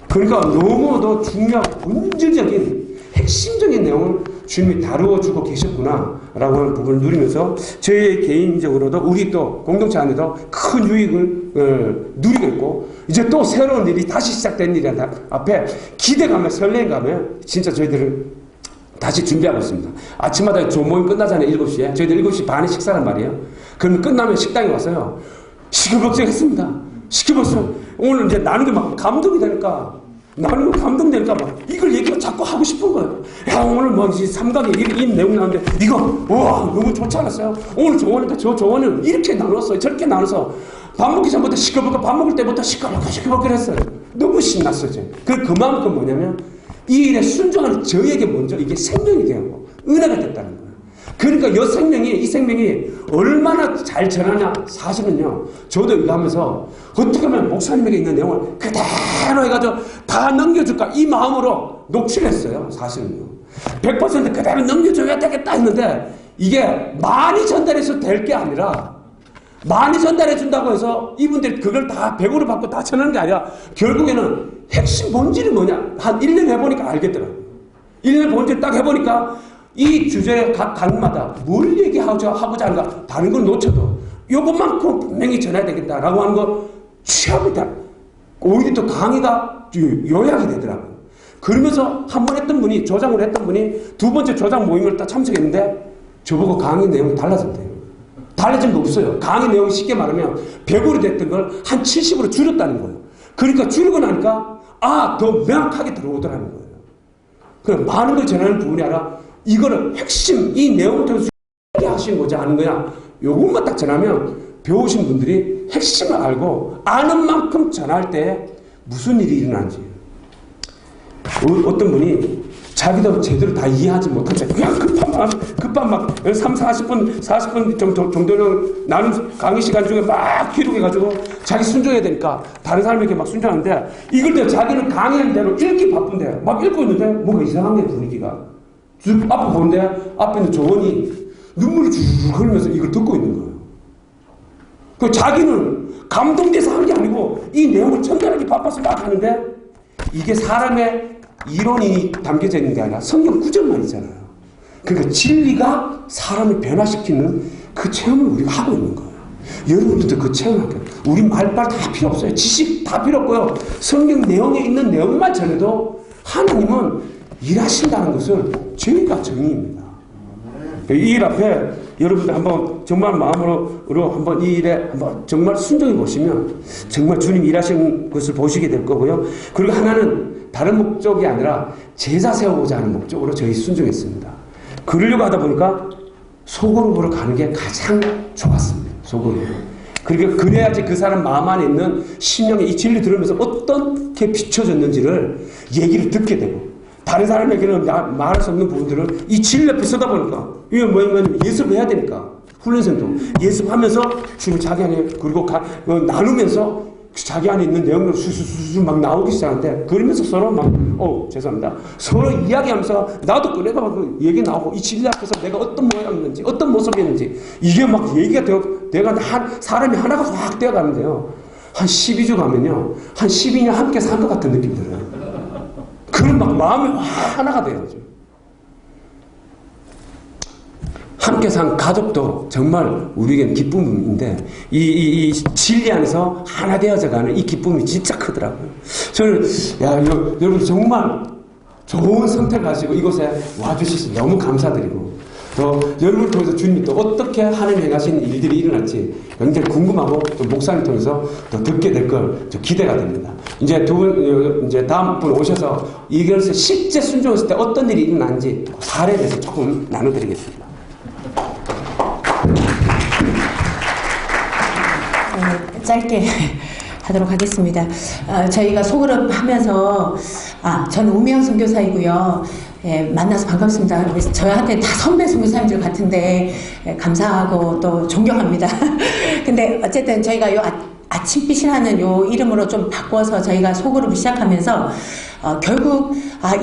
그러니까 너무도 중요하고 본질적인 핵심적인 내용을 주님이 다루어주고 계셨구나라고 하는 부분을 누리면서 저희 개인적으로도 우리 또 공동체 안에도 큰 유익을 누리고 있고, 이제 또 새로운 일이 다시 시작된 일이 앞에 기대감에 설렘감에 진짜 저희들은 다시 준비하고 있습니다. 아침마다 조모임 끝나잖아요. 7시에. 저희들 7시 반에 식사란 말이에요. 그럼 끝나면 식당에 와서요. 시끌벅적했습니다. 시끌벅적. 오늘 이제 나는 게 막 감동이 되니까, 나는 감동되니까 막 이걸 얘기가 자꾸 하고 싶은 거예요. 야, 오늘 뭐 이제 3강에 이 내용 나오는데 이거 우와 너무 좋지 않았어요? 오늘 조언인데 저 조언을 이렇게 나눴어요. 저렇게 나눠서 밥 먹기 전부터 시끌벅적, 밥 먹을 때부터 시끌벅적 했어요. 너무 신났어요. 그만큼 뭐냐면 이 일에 순종하는 저에게 먼저 이게 생명이 되고 은혜가 됐다는 거예요. 그러니까 이 생명이 얼마나 잘 전하냐, 사실은요, 저도 이거 하면서 어떻게 하면 목사님에게 있는 내용을 그대로 해가지고 다 넘겨줄까, 이 마음으로 녹취를 했어요. 사실은요. 100% 그대로 넘겨줘야 되겠다 했는데, 이게 많이 전달해서 될 게 아니라, 많이 전달해준다고 해서 이분들이 그걸 다 100으로 받고 다 전하는 게 아니라, 결국에는 핵심 본질이 뭐냐, 한 1년 해보니까 알겠더라고요. 1년 본질 딱 해보니까 이 주제 각 강마다 뭘 얘기하고자 하는가, 다른 걸 놓쳐도 요것만큼 분명히 전해야 되겠다라고 하는 거 취합니다. 오히려 또 강의가 요약이 되더라고요. 그러면서 한 번 했던 분이, 조장을 했던 분이 두 번째 조장 모임을 딱 참석했는데 저보고 강의 내용이 달라졌대요. 달라진 거 없어요. 강의 내용이 쉽게 말하면 100으로 됐던 걸 한 70으로 줄였다는 거예요. 그러니까 줄이고 나니까 더 명확하게 들어오더라는 거예요. 그럼 많은 걸 전하는 부분이 아니라 이거를 핵심, 이 내용을 통해서 하시는 거냐 하는 거냐, 요것만 딱 전하면 배우신 분들이 핵심을 알고 아는 만큼 전할 때 무슨 일이 일어나는지. 어떤 분이 자기도 제대로 다 이해하지 못한 채 그냥 급한 막 40분 정도는 나는 강의 시간 중에 막 기록해가지고 자기 순종해야 되니까 다른 사람에게 막 순종하는데, 이걸 때 자기는 강의하는 대로 읽기 바쁜데 막 읽고 있는데 뭔가 이상한 게 분위기가. 앞에 보는데 앞에 있는 조원이 눈물이 주르륵 흘리면서 이걸 듣고 있는 거예요. 그 자기는 감동돼서 한 게 아니고 이 내용을 전달하기 바빠서 막 하는데, 이게 사람의 이론이 담겨져 있는 게 아니라 성경 구절만 있잖아요. 그러니까 진리가 사람을 변화시키는 그 체험을 우리가 하고 있는 거예요. 여러분들도 그 체험을 할게요. 우리 말빨 다 필요 없어요. 지식 다 필요 없고요. 성경 내용에 있는 내용만 전해도 하나님은 일하신다는 것을 저희가 정의입니다. 이 일 앞에 여러분들 한번 정말 마음으로 한번 이 일에 한번 정말 순종해 보시면 정말 주님 일하시는 것을 보시게 될 거고요. 그리고 하나는 다른 목적이 아니라 제자 세우고자 하는 목적으로 저희 순종했습니다. 그러려고 하다 보니까 소그룹으로 가는 게 가장 좋았습니다. 소그룹으로. 그리고 그래야지 그 사람 마음 안에 있는 심령의 이 진리 들으면서 어떻게 비춰졌는지를 얘기를 듣게 되고, 다른 사람에게는 말할 수 없는 부분들을 이 진리 옆에 서다 보니까, 이게 뭐냐면 예습을 해야 되니까, 훈련생도 예습하면서 주님 자기 안에, 그리고 나누면서 자기 안에 있는 내용으로 수수수수 막 나오기 시작하는데, 그러면서 서로 막 죄송합니다, 서로 이야기하면서 나도 꺼내가 막 얘기 나오고, 이 진리 앞에서 내가 어떤 모양이었는지 어떤 모습이었는지 이게 막 얘기가 내가 사람이 하나가 확 되어가는데요, 한 12주 가면요 한 12년 함께 산 것 같은 느낌이 들어요. 그런 막 마음이 확 하나가 돼요. 함께 산 가족도 정말 우리에겐 기쁨인데 이 진리 안에서 하나 되어져가는 이 기쁨이 진짜 크더라고요. 저는 여러분 정말 좋은 선택을 하시고 이곳에 와주셔서 너무 감사드리고 또 여러분을 통해서 주님이 또 어떻게 하나님 행하신 일들이 일어날지 굉장히 궁금하고 또 목사님 통해서 또 듣게 될 걸 기대가 됩니다. 이제 이제 다음 분 오셔서 이것을 실제 순종했을 때 어떤 일이 일어난지 사례에 대해서 조금 나눠드리겠습니다. 짧게 하도록 하겠습니다. 저희가 소그룹 하면서 저는 우미영 선교사이고요. 만나서 반갑습니다. 저한테 다 선배 선교사님들 같은데 감사하고 또 존경합니다. 근데 어쨌든 저희가 요 아침빛이라는 요 이름으로 좀 바꿔서 저희가 소그룹을 시작하면서 결국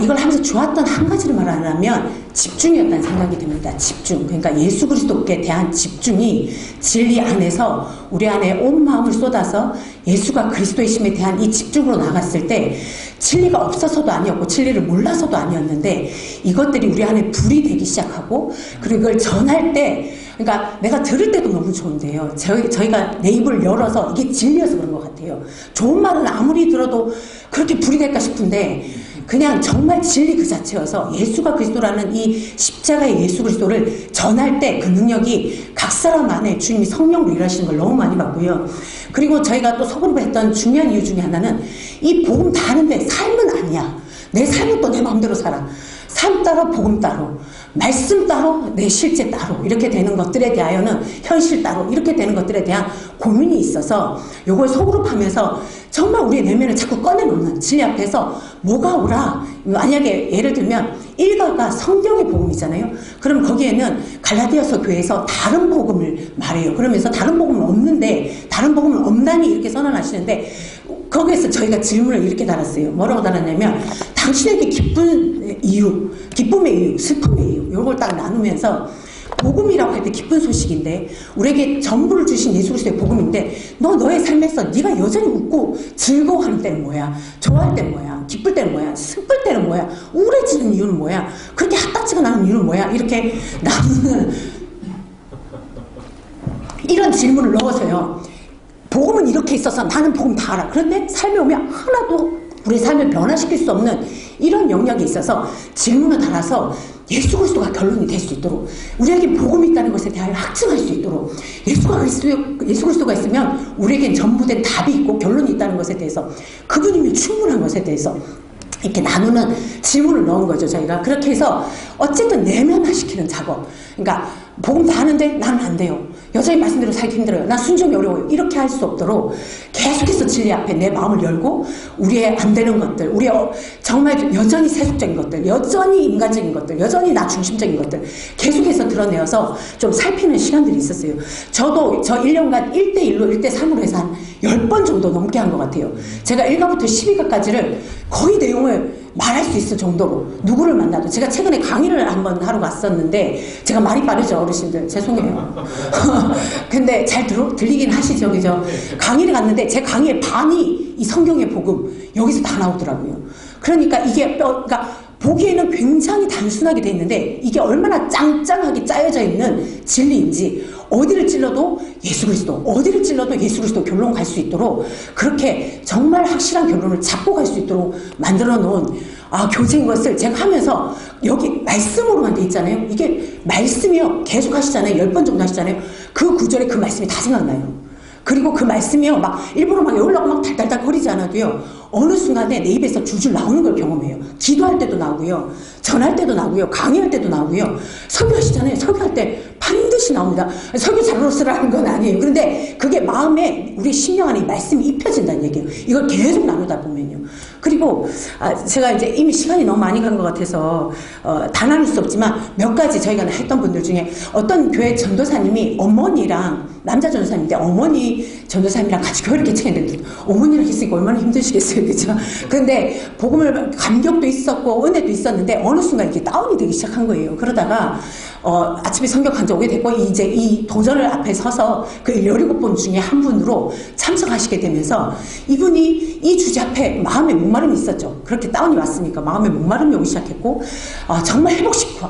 이걸 하면서 좋았던 한 가지를 말하자면 집중이었다는 생각이 듭니다. 집중. 그러니까 예수 그리스도께 대한 집중이 진리 안에서 우리 안에 온 마음을 쏟아서 예수가 그리스도이심에 대한 이 집중으로 나갔을 때 진리가 없어서도 아니었고 진리를 몰라서도 아니었는데 이것들이 우리 안에 불이 되기 시작하고 그리고 이걸 전할 때 그러니까 내가 들을 때도 너무 좋은데요. 저희가 내 입을 열어서 이게 진리여서 그런 것 같아요. 좋은 말은 아무리 들어도 그렇게 불이 될까 싶은데 그냥 정말 진리 그 자체여서 예수가 그리스도라는 이 십자가의 예수 그리스도를 전할 때 그 능력이 각 사람 안에 주님이 성령으로 일하시는 걸 너무 많이 봤고요. 그리고 저희가 또 소그룹을 했던 중요한 이유 중에 하나는 이 복음 다 하는데 삶은 아니야. 내 삶은 또 내 마음대로 살아. 삶 따로 복음 따로 말씀 따로 내 실제 따로 이렇게 되는 것들에 대하여는 현실 따로 이렇게 되는 것들에 대한 고민이 있어서 요걸 소그룹 하면서 정말 우리의 내면을 자꾸 꺼내놓는 진리 앞에서 뭐가 오라. 만약에 예를 들면 1가가 성경의 복음이잖아요. 그럼 거기에는 갈라디아서 교회에서 다른 복음을 말해요. 그러면서 다른 복음은 없는데 다른 복음은 없나니 이렇게 선언하시는데 거기에서 저희가 질문을 이렇게 달았어요. 뭐라고 달았냐면 당신에게 기쁨의 이유, 슬픔의 이유 이걸 딱 나누면서 복음이라고 할 때 기쁜 소식인데 우리에게 전부를 주신 예수 그리스도의 복음인데 너의 삶에서 네가 여전히 웃고 즐거워하는 때는 뭐야? 좋아할 때는 뭐야? 기쁠 때는 뭐야? 슬플 때는 뭐야? 우울해지는 이유는 뭐야? 그렇게 핫딱지가 나는 이유는 뭐야? 이렇게 나누는 이런 질문을 넣어서요. 복음은 이렇게 있어서 나는 복음 다 알아. 그런데 삶에 오면 하나도 우리 삶을 변화시킬 수 없는 이런 영역이 있어서 질문을 달아서 예수 그리스도가 결론이 될 수 있도록 우리에게 복음이 있다는 것에 대하여 확증할 수 있도록 예수 그리스도가 있으면 우리에겐 전부된 답이 있고 결론이 있다는 것에 대해서 그분이면 충분한 것에 대해서 이렇게 나누는 질문을 넣은 거죠. 저희가 그렇게 해서 어쨌든 내면화시키는 작업. 그러니까 복음 다 하는데 나는 안 돼요. 여전히 말씀대로 살기 힘들어요. 나 순종이 어려워요. 이렇게 할 수 없도록 계속해서 진리 앞에 내 마음을 열고 우리의 안 되는 것들, 우리의 정말 여전히 세속적인 것들, 여전히 인간적인 것들, 여전히 나 중심적인 것들 계속해서 드러내어서 좀 살피는 시간들이 있었어요. 저도 저 1년간 1대1로 1대3으로 해서 한 10번 정도 넘게 한 것 같아요. 제가 1가부터 12가까지를 거의 내용을 말할 수 있을 정도로 누구를 만나도 제가 최근에 강의를 한번 하러 갔었는데 제가 말이 빠르죠 어르신들 죄송해요. 근데 잘 들리긴 하시죠 그죠? 강의를 갔는데 제 강의의 반이 이 성경의 복음 여기서 다 나오더라고요. 그러니까 이게 그러니까 보기에는 굉장히 단순하게 돼 있는데 이게 얼마나 짱짱하게 짜여져 있는 진리인지 어디를 찔러도 예수 그리스도, 어디를 찔러도 예수 그리스도 결론 갈 수 있도록 그렇게 정말 확실한 결론을 잡고 갈 수 있도록 만들어 놓은 교재인 것을 제가 하면서 여기 말씀으로만 돼 있잖아요. 이게 말씀이요. 계속 하시잖아요. 10번 정도 하시잖아요. 그 구절에 그 말씀이 다 생각나요. 그리고 그 말씀이요. 막 일부러 막 열려고 막 달달달 거리지 않아도요. 어느 순간에 내 입에서 줄줄 나오는 걸 경험해요. 기도할 때도 나오고요. 전할 때도 나오고요. 강의할 때도 나오고요. 설교하시잖아요. 설교할 때 반드시 나옵니다. 설교 잘로 쓰라는 건 아니에요. 그런데 그게 마음에 우리 심령 안에 말씀이 입혀진다는 얘기예요. 이걸 계속 나누다 보면요. 그리고 제가 이제 이미 시간이 너무 많이 간 것 같아서 다 나눌 수 없지만 몇 가지 저희가 했던 분들 중에 어떤 교회 전도사님이 어머니랑 남자 전도사님인데 어머니 전도사님이랑 같이 교회를 개최했는데 어머니랑 했으니까 얼마나 힘드시겠어요. 그죠? 근데 복음을 감격도 있었고 은혜도 있었는데 어느 순간 이게 다운이 되기 시작한 거예요. 그러다가 아침에 성경 강좌 오게 됐고, 이제 이 도전을 앞에 서서 그 17분 중에 한 분으로 참석하시게 되면서 이분이 이 주제 앞에 마음의 목마름이 있었죠. 그렇게 다운이 왔으니까 마음의 목마름이 오기 시작했고, 정말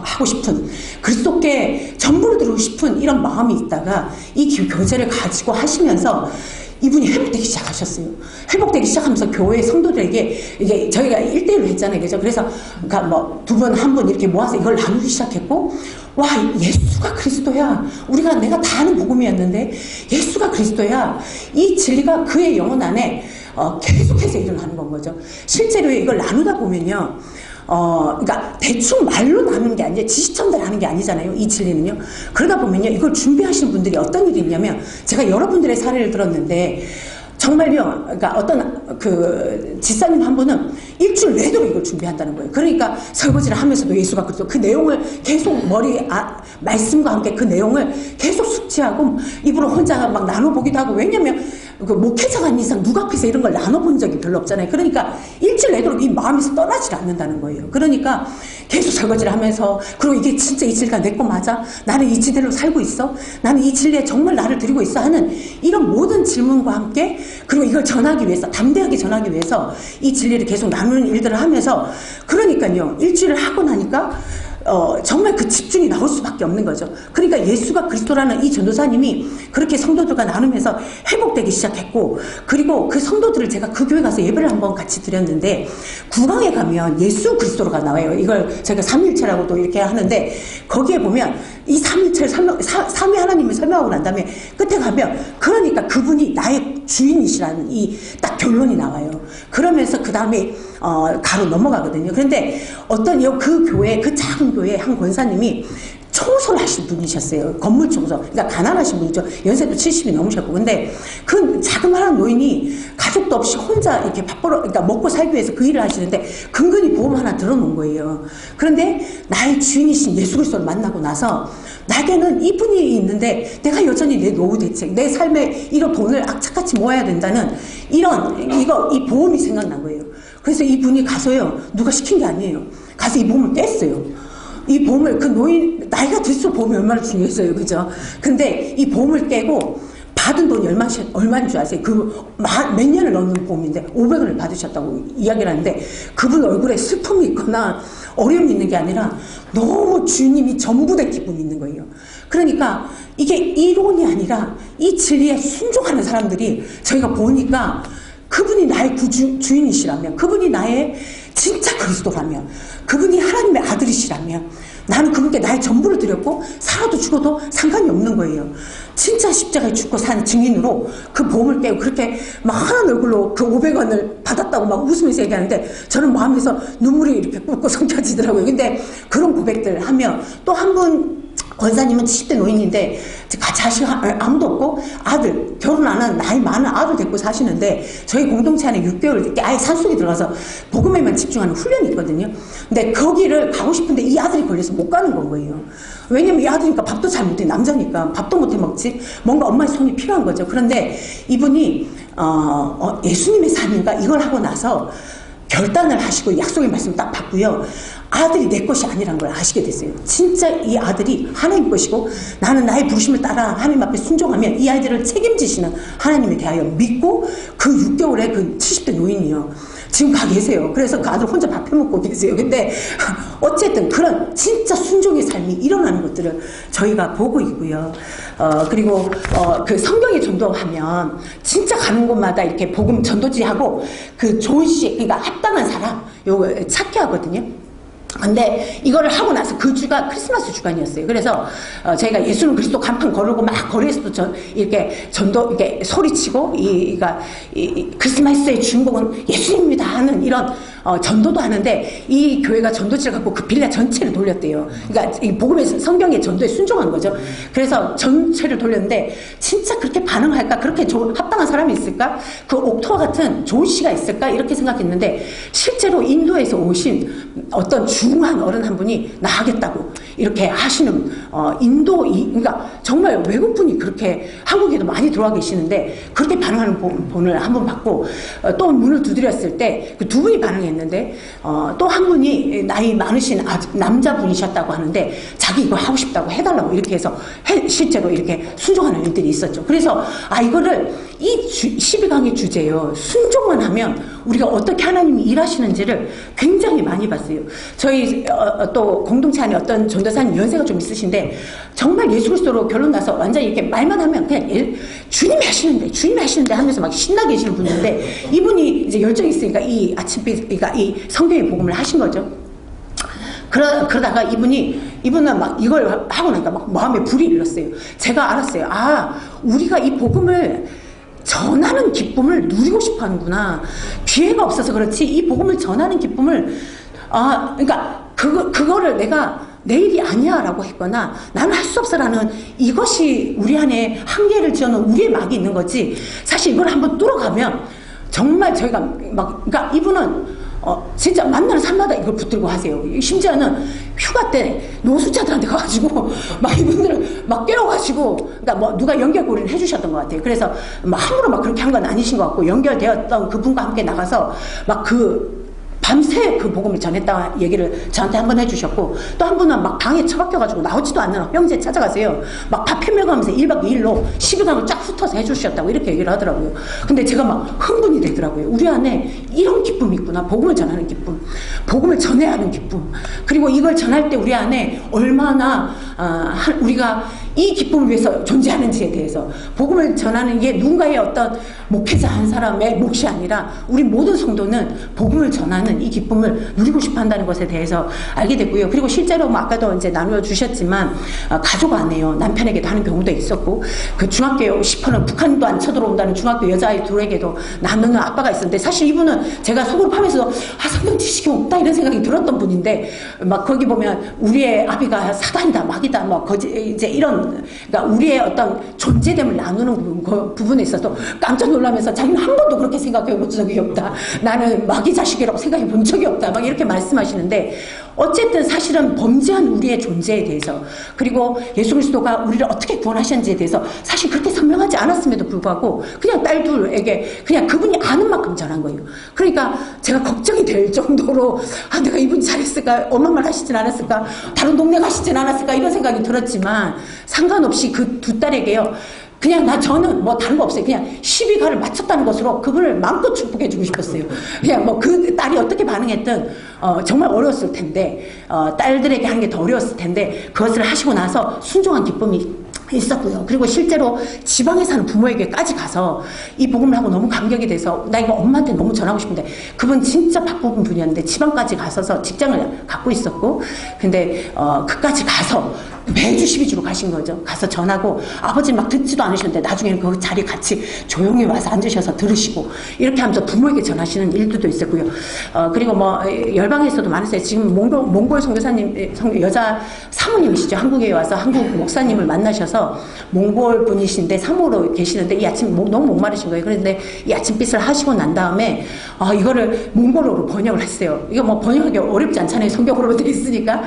하고 싶은, 그리스도께 전부를 드리고 싶은 이런 마음이 있다가 이 교제를 가지고 하시면서 이분이 회복되기 시작하셨어요. 회복되기 시작하면서 교회 성도들에게, 이게 저희가 1대1로 했잖아요. 그죠? 그래서, 그러니까 뭐, 두 분, 한 분 이렇게 모아서 이걸 나누기 시작했고, 와, 예수가 그리스도야. 내가 다 아는 복음이었는데, 예수가 그리스도야. 이 진리가 그의 영혼 안에, 계속해서 일어나는 건 거죠. 실제로 이걸 나누다 보면요. 그러니까 대충 말로 나누는 게 아니라 지시천대를 하는 게 아니잖아요. 이 진리는요. 그러다 보면요. 이걸 준비하시는 분들이 어떤 일이 있냐면, 제가 여러분들의 사례를 들었는데, 정말요. 그러니까 어떤 지사님 한 분은 일주일 내도록 이걸 준비한다는 거예요. 그러니까 설거지를 하면서도 예수가 그 내용을 계속 말씀과 함께 그 내용을 계속 숙지하고 입으로 혼자 막 나눠보기도 하고, 왜냐면 목회자가 아닌 이상 누가 앞에서 이런 걸 나눠본 적이 별로 없잖아요. 그러니까 일주일 내도록 이 마음에서 떠나질 않는다는 거예요. 그러니까 계속 설거지를 하면서, 그리고 이게 진짜 이 진리가 내 거 맞아? 나는 이 진리로 살고 있어? 나는 이 진리에 정말 나를 드리고 있어? 하는 이런 모든 질문과 함께, 그리고 이걸 전하기 위해서, 담대하게 전하기 위해서 이 진리를 계속 나누는 일들을 하면서, 그러니까요, 일주일을 하고 나니까 정말 그 집중이 나올 수밖에 없는 거죠. 그러니까 예수가 그리스도라는 이 전도사님이 그렇게 성도들과 나누면서 회복되기 시작했고, 그리고 그 성도들을 제가 그 교회 가서 예배를 한번 같이 드렸는데, 구강에 가면 예수 그리스도로가 나와요. 이걸 제가 삼위일체라고도 이렇게 하는데, 거기에 보면 이 삼위일체를 삼위 하나님을 설명하고 난 다음에 끝에 가면, 그러니까 그분이 나의 주인이시라는 이 딱 결론이 나와요. 그러면서 그 다음에 가로 넘어가거든요. 그런데 어떤 그 교회, 그 작은 교회 한 권사님이 청소를 하신 분이셨어요. 건물 청소. 그러니까 가난하신 분이죠. 연세도 70이 넘으셨고. 근데 그 자그마한 노인이 가족도 없이 혼자 이렇게 그러니까 먹고 살기 위해서 그 일을 하시는데 근근히 보험 하나 들어놓은 거예요. 그런데 나의 주인이신 예수 그리스도를 만나고 나서 나에게는 이분이 있는데 내가 여전히 내 노후 대책, 내 삶에 이런 돈을 악착같이 모아야 된다는 이 보험이 생각난 거예요. 그래서 이분이 가서요, 누가 시킨 게 아니에요. 가서 이 보험을 깼어요. 이 보험을, 그 노인, 나이가 들수록 보험이 얼마나 중요했어요. 그죠? 근데 이 보험을 깨고 받은 돈이 얼마인 줄 아세요? 몇 년을 넣는 보험인데 500원을 받으셨다고 이야기를 하는데, 그분 얼굴에 슬픔이 있거나 어려움이 있는 게 아니라 너무 주님이 전부 된 기쁨이 있는 거예요. 그러니까 이게 이론이 아니라 이 진리에 순종하는 사람들이 저희가 보니까 그분이 나의 주인이시라면, 그분이 나의 진짜 그리스도라면, 그분이 하나님의 아들이시라면 나는 그분께 나의 전부를 드렸고 살아도 죽어도 상관이 없는 거예요. 진짜 십자가에 죽고 산 증인으로 그 보험을 깨고 그렇게 막 환한 얼굴로 그 500원을 받았다고 막 웃으면서 얘기하는데, 저는 마음에서 눈물이 이렇게 꾹꾹 섞여지더라고요. 근데 그런 고백들 하며, 또 한 분 권사님은 70대 노인인데 자식 아무도 없고 결혼 안 한 나이 많은 아들 데리고 사시는데, 저희 공동체 안에 6개월 이렇게 아예 산속에 들어가서 복음에만 집중하는 훈련이 있거든요. 근데 거기를 가고 싶은데 이 아들이 걸려서 못 가는 건 거예요. 왜냐면 이 아들이니까 밥도 잘 못해, 남자니까 밥도 못해 먹지, 뭔가 엄마의 손이 필요한 거죠. 그런데 이분이 예수님의 삶인가 이걸 하고 나서 결단을 하시고 약속의 말씀을 딱 받고요, 아들이 내 것이 아니라는 걸 아시게 됐어요. 진짜 이 아들이 하나님 것이고, 나는 나의 부르심을 따라 하나님 앞에 순종하면 이 아이들을 책임지시는 하나님에 대하여 믿고, 그 6개월에 그 70대 노인이요, 지금 가 계세요. 그래서 그 아들 혼자 밥 해먹고 계세요. 근데 어쨌든 그런 진짜 순종의 삶이 일어나는 것들을 저희가 보고 있고요. 그리고 그 성경에 전도하면 진짜 가는 곳마다 이렇게 복음 전도지하고 그 좋은 그러니까 합당한 사람 요거 찾게 하거든요. 근데 이거를 하고 나서 그 주가 크리스마스 주간이었어요. 그래서 저희가 예수는 그리스도 간판 거르고 막 거리에서도 이렇게 이렇게 소리치고 이 크리스마스의 주인공은 예수님입니다 하는 이런 전도도 하는데, 이 교회가 전도지를 갖고 그 빌라 전체를 돌렸대요. 그러니까 이 복음의 성경의 전도에 순종한 거죠. 그래서 전체를 돌렸는데 진짜 그렇게 반응할까? 그렇게 합당한 사람이 있을까? 그 옥토와 같은 좋은 씨가 있을까? 이렇게 생각했는데, 실제로 인도에서 오신 어떤 중한 어른 한 분이 나 하겠다고 이렇게 하시는 그러니까 정말 외국분이 그렇게 한국에도 많이 들어와 계시는데, 그렇게 반응하는 본을 한번 받고 또 문을 두드렸을 때 그 두 분이 반응했는데, 있는데 또 한 분이 나이 많으신 남자분이셨다고 하는데 자기 이거 하고 싶다고 해달라고 이렇게 해서 실제로 이렇게 순종하는 일들이 있었죠. 그래서 이거를 이 12강의 주제예요. 순종만 하면 우리가 어떻게 하나님이 일하시는지를 굉장히 많이 봤어요. 저희 또 공동체 안에 어떤 전도사님 연세가 좀 있으신데 정말 예수 그리스도로 결론 나서 완전히 이렇게 말만 하면 그냥 주님이 하시는데 하면서 막 신나게 계시는 분인데 이분이 이제 열정이 있으니까 이 아침빛, 그러니까 이 성경의 복음을 하신 거죠. 그러다가 이분은 막 이걸 하고 나니까 막 마음에 불이 일었어요. 제가 알았어요. 우리가 이 복음을 전하는 기쁨을 누리고 싶어 하는구나. 기회가 없어서 그렇지 이 복음을 전하는 기쁨을 그러니까 그거를 내가 내 일이 아니야 라고 했거나 나는 할 수 없어라는 이것이 우리 안에 한계를 지어놓은 우리의 막이 있는 거지. 사실 이걸 한번 뚫어가면 정말 저희가 그러니까 이분은 진짜 만나는 삶마다 이걸 붙들고 하세요. 심지어는 휴가 때 노숙자들한테 가가지고 막 이분들을 막 깨워가지고 그러니까 뭐 누가 연결고리를 해주셨던 것 같아요. 그래서 막 함부로 막 그렇게 한 건 아니신 것 같고 연결되었던 그분과 함께 나가서 막 밤새 그 복음을 전했다 얘기를 저한테 한 번 해주셨고 또 한 분은 막 방에 처박혀가지고 나오지도 않는 형제 찾아가세요. 막 밥 해먹으면서 1박 2일로 12강을 쫙 훑어서 해주셨다고 이렇게 얘기를 하더라고요. 근데 제가 막 흥분이 되더라고요. 우리 안에 이런 기쁨이 있구나. 복음을 전하는 기쁨, 복음을 전해야 하는 기쁨, 그리고 이걸 전할 때 우리 안에 얼마나 우리가 이 기쁨을 위해서 존재하는지에 대해서 복음을 전하는 게 누군가의 어떤 목회자 한 사람의 몫이 아니라 우리 모든 성도는 복음을 전하는 이 기쁨을 누리고 싶어 한다는 것에 대해서 알게 됐고요. 그리고 실제로 뭐 아까도 이제 나누어 주셨지만 가족 안에요. 남편에게도 하는 경우도 있었고 그 중학교 10%는 북한도 안 쳐들어온다는 중학교 여자아이 둘에게도 나누는 아빠가 있었는데 사실 이분은 제가 속으로 파면서 성경 지식이 없다 이런 생각이 들었던 분인데 막 거기 보면 우리의 아비가 사단이다 막이다 뭐 이제 이런 그러니까 우리의 어떤 존재됨을 나누는 부분에 있어서 깜짝 놀라면서 자기는 한 번도 그렇게 생각해 본 적이 없다. 나는 마귀 자식이라고 생각해 본 적이 없다. 막 이렇게 말씀하시는데 어쨌든 사실은 범죄한 우리의 존재에 대해서 그리고 예수 그리스도가 우리를 어떻게 구원하셨는지에 대해서 사실 그렇게 선명하지 않았음에도 불구하고 그냥 딸들에게 그냥 그분이 아는 만큼 전한 거예요. 그러니까 제가 걱정이 될 정도로 내가 이분이 잘했을까? 엄마 말 하시진 않았을까? 다른 동네 가시진 않았을까? 이런 생각이 들었지만 상관없이 그 두 딸에게요. 그냥 저는 뭐 다른 거 없어요. 그냥 12가를 마쳤다는 것으로 그분을 마음껏 축복해주고 싶었어요. 그냥 뭐 그 딸이 어떻게 반응했든 정말 어려웠을 텐데 딸들에게 하는 게 더 어려웠을 텐데 그것을 하시고 나서 순종한 기쁨이 있었고요. 그리고 실제로 지방에 사는 부모에게까지 가서 이 복음을 하고 너무 감격이 돼서 나 이거 엄마한테 너무 전하고 싶은데 그분 진짜 바쁜 분이었는데 지방까지 가서서 직장을 갖고 있었고 근데 그까지 가서 매주 12주로 가신 거죠. 가서 전하고 아버지는 막 듣지도 않으셨는데 나중에는 그 자리에 같이 조용히 와서 앉으셔서 들으시고 이렇게 하면서 부모에게 전하시는 일들도 있었고요. 그리고 뭐 열방에서도 많았어요. 지금 몽골 선교사님 여자 사모님이시죠. 한국에 와서 한국 목사님을 만나셔서 몽골 분이신데 사모로 계시는데 이 아침 너무 목마르신 거예요. 그런데 이 아침빛을 하시고 난 다음에 이거를 몽골어로 번역을 했어요. 이거 뭐 번역하기 어렵지 않잖아요. 성경으로 돼 있으니까.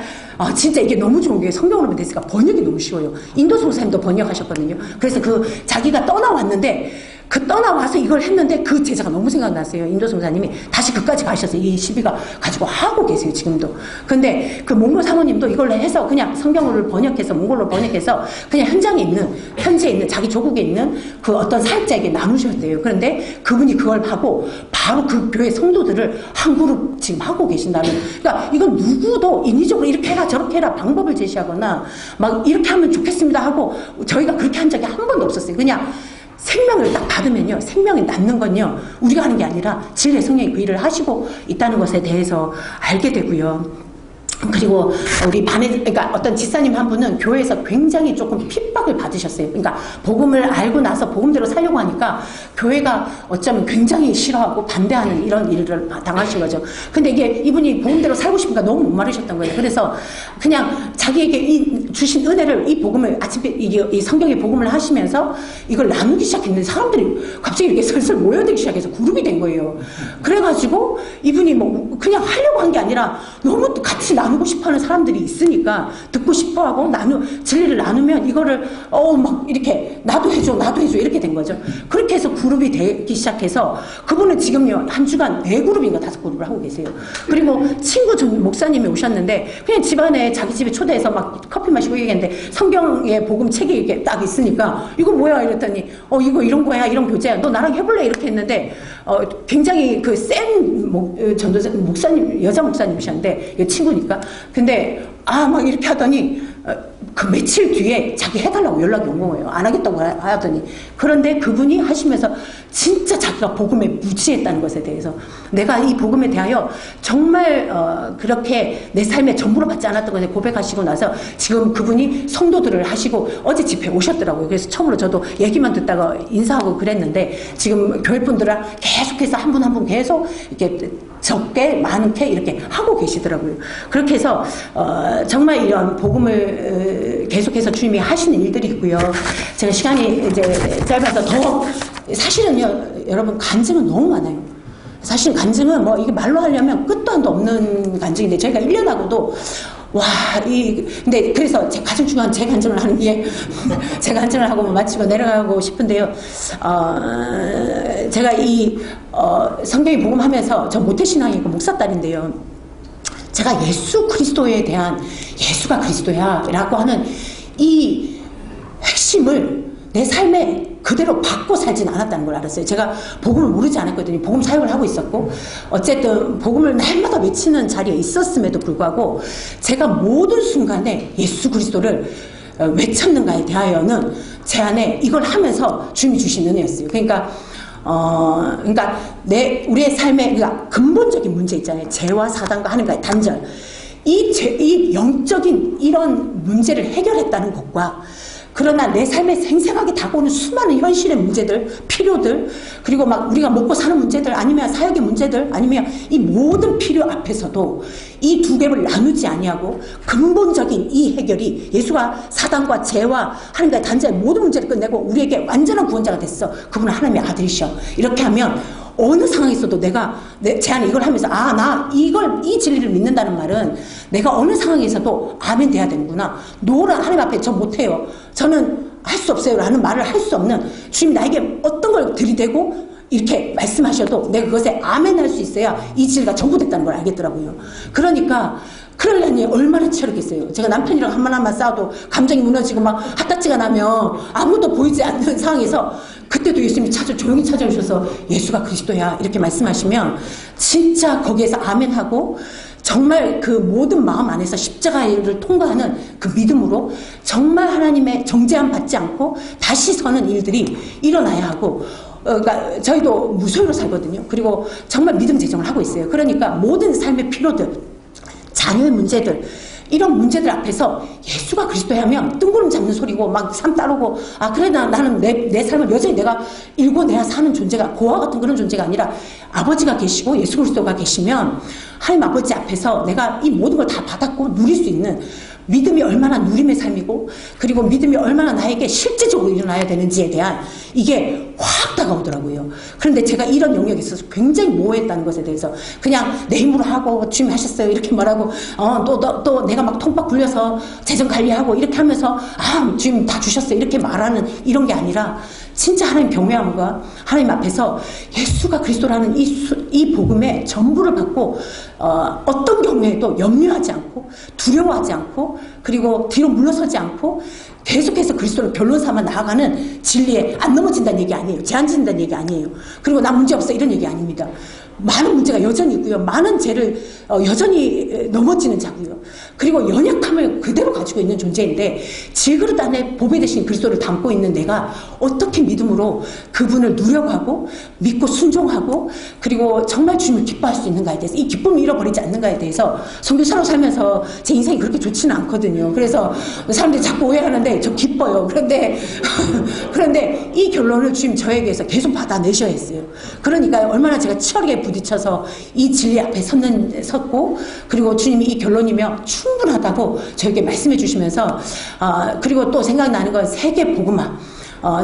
진짜 이게 너무 좋은 게 성경으로 돼 있으니까 번역이 너무 쉬워요. 인도 선생님도 번역하셨거든요. 그래서 자기가 떠나왔는데 떠나와서 이걸 했는데 그 제자가 너무 생각났어요. 인도 선생님이 다시 그까지 가셨어요. 이 12가 가지고 하고 계세요. 지금도. 근데 그 몽골 사모님도 이걸 해서 그냥 성경어를 번역해서 몽골로 번역해서 그냥 현지에 있는 자기 조국에 있는 그 어떤 사역자에게 나누셨대요. 그런데 그분이 그걸 하고 바로 그 교회 성도들을 한 그룹 지금 하고 계신다는. 그러니까 이건 누구도 인위적으로 이렇게 해라 저렇게 해라 방법을 제시하거나 막 이렇게 하면 좋겠습니다 하고 저희가 그렇게 한 적이 한 번도 없었어요. 그냥 생명을 딱 받으면요. 생명이 낫는 건요. 우리가 하는 게 아니라 진리의 성령이 그 일을 하시고 있다는 것에 대해서 알게 되고요. 그리고 우리 반에 그러니까 어떤 집사님 한 분은 교회에서 굉장히 조금 핍박을 받으셨어요. 그러니까 복음을 알고 나서 복음대로 살려고 하니까 교회가 어쩌면 굉장히 싫어하고 반대하는 이런 일을 당하신 거죠. 근데 이분이 복음대로 살고 싶으니까 너무 목마르셨던 거예요. 그래서 그냥 자기에게 주신 은혜를 이 복음을 아침에 이 성경의 복음을 하시면서 이걸 나누기 시작했는데 사람들이 갑자기 이렇게 슬슬 모여들기 시작해서 그룹이 된 거예요. 그래가지고 이분이 뭐 그냥 하려고 한 게 아니라 너무 같이 나누 나누고 싶어하는 사람들이 있으니까 듣고 싶어하고 진리를 나누면 이거를 막 이렇게 나도 해줘 이렇게 된 거죠. 그렇게 해서 그룹이 되기 시작해서 그분은 지금요 한 주간 4그룹인가 5그룹을 하고 계세요. 그리고 친구 목사님이 오셨는데 그냥 집안에 자기 집에 초대해서 막 커피 마시고 얘기했는데 성경의 복음 책이 이렇게 딱 있으니까 이거 뭐야 이랬더니 이거 이런 거야 이런 교재야 너 나랑 해볼래 이렇게 했는데 굉장히 그 센 전도자 목사님 여자 목사님이셨는데 이 친구니까 근데 막 이렇게 하더니 그 며칠 뒤에 자기 해달라고 연락이 온 거예요. 안 하겠다고 하더니 그런데 그분이 하시면서 진짜 자기가 복음에 무지했다는 것에 대해서 내가 이 복음에 대하여 정말 그렇게 내 삶에 전부로 받지 않았던 것을 고백하시고 나서 지금 그분이 성도들을 하시고 어제 집회 오셨더라고요. 그래서 처음으로 저도 얘기만 듣다가 인사하고 그랬는데 지금 교회 분들랑 계속해서 한 분 한 분 계속 이렇게 적게 많게 이렇게 하고 계시더라고요. 그렇게 해서 정말 이런 복음을 계속해서 주님이 하시는 일들이 있고요. 제가 시간이 이제 짧아서 더 사실은요 여러분 간증은 너무 많아요. 사실 간증은 뭐 이게 말로 하려면 끝도 한도 없는 간증인데 저희가 1년 하고도 근데 그래서 가장 중요한 제 간증을 하는 게 제 간증을 하고 마치고 내려가고 싶은데요. 제가 이 성경이 복음하면서 저 모태신앙이고 목사 딸인데요. 제가 예수 그리스도에 대한 예수가 그리스도야 라고 하는 이 핵심을 내 삶에 그대로 받고 살진 않았다는 걸 알았어요. 제가 복음을 모르지 않았거든요. 복음 사역을 하고 있었고 어쨌든 복음을 날마다 외치는 자리에 있었음에도 불구하고 제가 모든 순간에 예수 그리스도를 외쳤는가에 대하여는 제 안에 이걸 하면서 주님이 주신 은혜였어요. 그러니까 우리의 삶의 근본적인 문제 있잖아요. 죄와 사단과 하나님과의 단절. 이 영적인 이런 문제를 해결했다는 것과 그러나 내 삶에 생생하게 다가오는 수많은 현실의 문제들, 필요들, 그리고 막 우리가 먹고 사는 문제들, 아니면 사역의 문제들, 아니면 이 모든 필요 앞에서도 이 두 개를 나누지 아니하고 근본적인 이 해결이 예수가 사단과 죄와 하나님과의 단절의 모든 문제를 끝내고 우리에게 완전한 구원자가 됐어. 그분은 하나님의 아들이셔. 이렇게 하면 어느 상황에서도 내가 제 안에 이걸 하면서 이 진리를 믿는다는 말은 내가 어느 상황에서도 아멘 돼야 되는구나. 노라 하나님 앞에 저 못해요. 저는 할 수 없어요. 라는 말을 할 수 없는 주님 나에게 어떤 걸 들이대고 이렇게 말씀하셔도 내가 그것에 아멘 할 수 있어야 이 진리가 전부됐다는 걸 알겠더라고요. 그러니까 그러려니 얼마나 치열했겠어요. 제가 남편이랑 한마디만 싸워도 감정이 무너지고 막 핫딱지가 나면 아무도 보이지 않는 상황에서 그때도 예수님이 조용히 찾아오셔서 예수가 그리스도야 이렇게 말씀하시면 진짜 거기에서 아멘하고 정말 그 모든 마음 안에서 십자가를 통과하는 그 믿음으로 정말 하나님의 정죄함 받지 않고 다시 서는 일들이 일어나야 하고 그러니까 저희도 무소유로 살거든요. 그리고 정말 믿음 재정을 하고 있어요. 그러니까 모든 삶의 필요들, 자녀의 문제들, 이런 문제들 앞에서 예수가 그리스도야 하면 뜬구름 잡는 소리고 막 삶 따르고 그래 나는 내 삶을 여전히 내가 일궈내야 사는 존재가 고아 같은 그런 존재가 아니라 아버지가 계시고 예수 그리스도가 계시면 하나님 아버지 앞에서 내가 이 모든 걸 다 받았고 누릴 수 있는 믿음이 얼마나 누림의 삶이고 그리고 믿음이 얼마나 나에게 실제적으로 일어나야 되는지에 대한 이게 확 다가오더라고요. 그런데 제가 이런 영역에 있어서 굉장히 모호했다는 것에 대해서 그냥 내 힘으로 하고 주님 하셨어요 이렇게 말하고 또 내가 막 통박 굴려서 재정 관리하고 이렇게 하면서 주님 다 주셨어요 이렇게 말하는 이런 게 아니라 진짜 하나님 경외함과 하나님 앞에서 예수가 그리스도라는 이 복음의 전부를 받고 어떤 경우에도 염려하지 않고 두려워하지 않고 그리고 뒤로 물러서지 않고 계속해서 그리스도를 변론 삼아 나아가는 진리에 안 넘어진다는 얘기 아니에요. 제한진다는 얘기 아니에요. 그리고 나 문제 없어 이런 얘기 아닙니다. 많은 문제가 여전히 있고요. 많은 죄를 여전히 넘어지는 자고요. 그리고 연약함을 그대로 가지고 있는 존재인데 질그릇 안에 보배 대신 그리스도를 담고 있는 내가 어떻게 믿음으로 그분을 누려가고 믿고 순종하고 그리고 정말 주님을 기뻐할 수 있는가에 대해서 이 기쁨을 잃어버리지 않는가에 대해서 선교사로 살면서 제 인생이 그렇게 좋지는 않거든요. 그래서 사람들이 자꾸 오해하는데 저 기뻐요. 그런데 이 결론을 주님 저에게서 계속 받아내셔야 했어요. 그러니까 얼마나 제가 치열하게 부딪혀서 이 진리 앞에 섰고 그리고 주님이 이 결론이며 충분하다고 저에게 말씀해 주시면서 그리고 또 생각나는 건 세계 복음화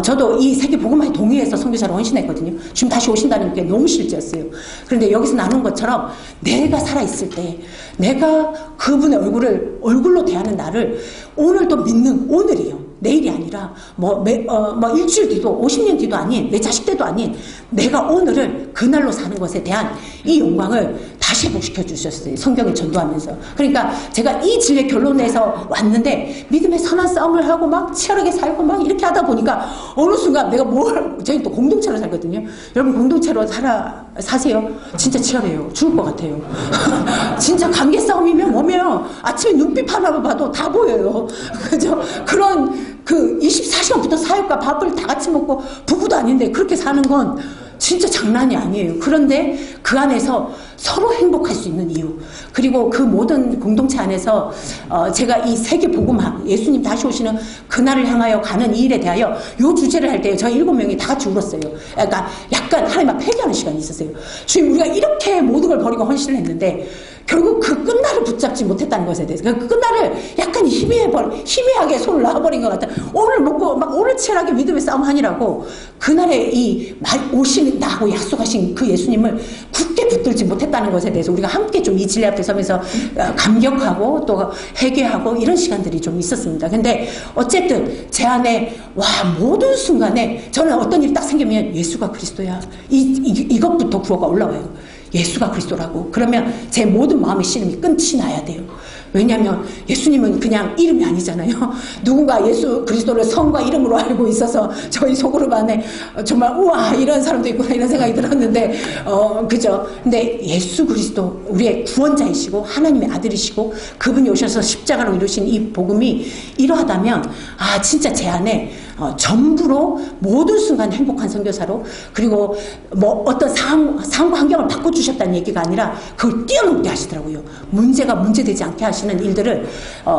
저도 이 세계 복음화에 동의해서 선교사로 헌신했거든요. 지금 다시 오신다는 게 너무 실제였어요. 그런데 여기서 나눈 것처럼 내가 살아있을 때 내가 그분의 얼굴로 대하는 나를 오늘도 믿는 오늘이요. 내일이 아니라 뭐 일주일 뒤도 50년 뒤도 아닌 내 자식 때도 아닌 내가 오늘을 그날로 사는 것에 대한 이 영광을 다시 회복시켜 주셨어요. 성경을 전도하면서. 그러니까 제가 이 진리의 결론에서 왔는데 믿음의 선한 싸움을 하고 막 치열하게 살고 막 이렇게 하다 보니까 어느 순간 내가 저희 또 공동체로 살거든요. 여러분 공동체로 사세요. 진짜 치열해요. 죽을 것 같아요. 진짜 관계 싸움이면 뭐면 아침에 눈빛 하나만 봐도 다 보여요. 그죠? 그런 24시간 붙어 사역과 밥을 다 같이 먹고 부부도 아닌데 그렇게 사는 건 진짜 장난이 아니에요. 그런데 그 안에서 서로 행복할 수 있는 이유, 그리고 그 모든 공동체 안에서 제가 이 세계 복음화, 예수님 다시 오시는 그날을 향하여 가는 이 일에 대하여 이 주제를 할 때 저희 7명이 다 같이 울었어요. 그러니까 약간 하나님 앞 회개하는 시간이 있었어요. 주님, 우리가 이렇게 모든 걸 버리고 헌신을 했는데 결국 그 끝날을 붙잡지 못했다는 것에 대해서, 그 끝날을 약간 희미하게 손을 놔버린 것 같아. 오늘 먹고 막 오늘 치열하게 믿음의 싸움 하니라고 그날에 오신 나하고 약속하신 그 예수님을 굳게 붙들지 못했다는 것에 대해서 우리가 함께 좀 이 진리 앞에 서면서 감격하고 또 회개하고 이런 시간들이 좀 있었습니다. 근데 어쨌든 제 안에 모든 순간에 저는 어떤 일이 딱 생기면 예수가 그리스도야, 이것부터 구호가 올라와요. 예수가 그리스도라고. 그러면 제 모든 마음의 씨름이 끝이 나야 돼요. 왜냐하면 예수님은 그냥 이름이 아니잖아요. 누군가 예수 그리스도를 성과 이름으로 알고 있어서 저희 속으로 안에 정말 우와 이런 사람도 있구나 이런 생각이 들었는데 그죠. 근데 예수 그리스도 우리의 구원자이시고 하나님의 아들이시고 그분이 오셔서 십자가로 이루신 이 복음이 이러하다면 진짜 제 안에 전부로 모든 순간 행복한 선교사로, 그리고 뭐 어떤 상황 환경을 바꿔주셨다는 얘기가 아니라 그걸 뛰어넘게 하시더라고요. 문제가 문제되지 않게 하시는 일들을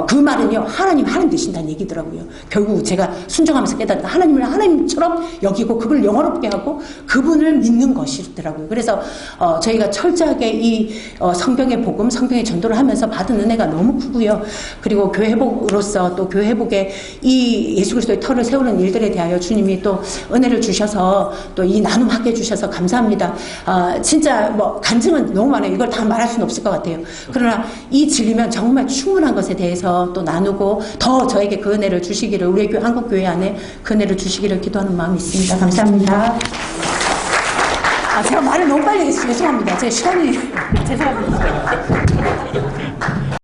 그 말은요 하나님 되신다는 얘기더라고요. 결국 제가 순종하면서 깨닫는 하나님을 하나님처럼 여기고 그분을 영화롭게 하고 그분을 믿는 것이더라고요. 그래서 저희가 철저하게 이 성경의 복음, 성경의 전도를 하면서 받은 은혜가 너무 크고요. 그리고 교회 회복으로서 또 교회 회복에 이 예수 그리스도의 터를 세우는 일들에 대하여 주님이 또 은혜를 주셔서 또 이 나눔하게 해주셔서 감사합니다. 진짜 뭐 간증은 너무 많아요. 이걸 다 말할 수는 없을 것 같아요. 그러나 이 진리면 정말 충분한 것에 대해서 또 나누고 더 저에게 그 은혜를 주시기를, 우리 한국교회 안에 그 은혜를 주시기를 기도하는 마음이 있습니다. 감사합니다. 제가 말을 너무 빨리 했어요. 죄송합니다. 제 시간이 죄송합니다.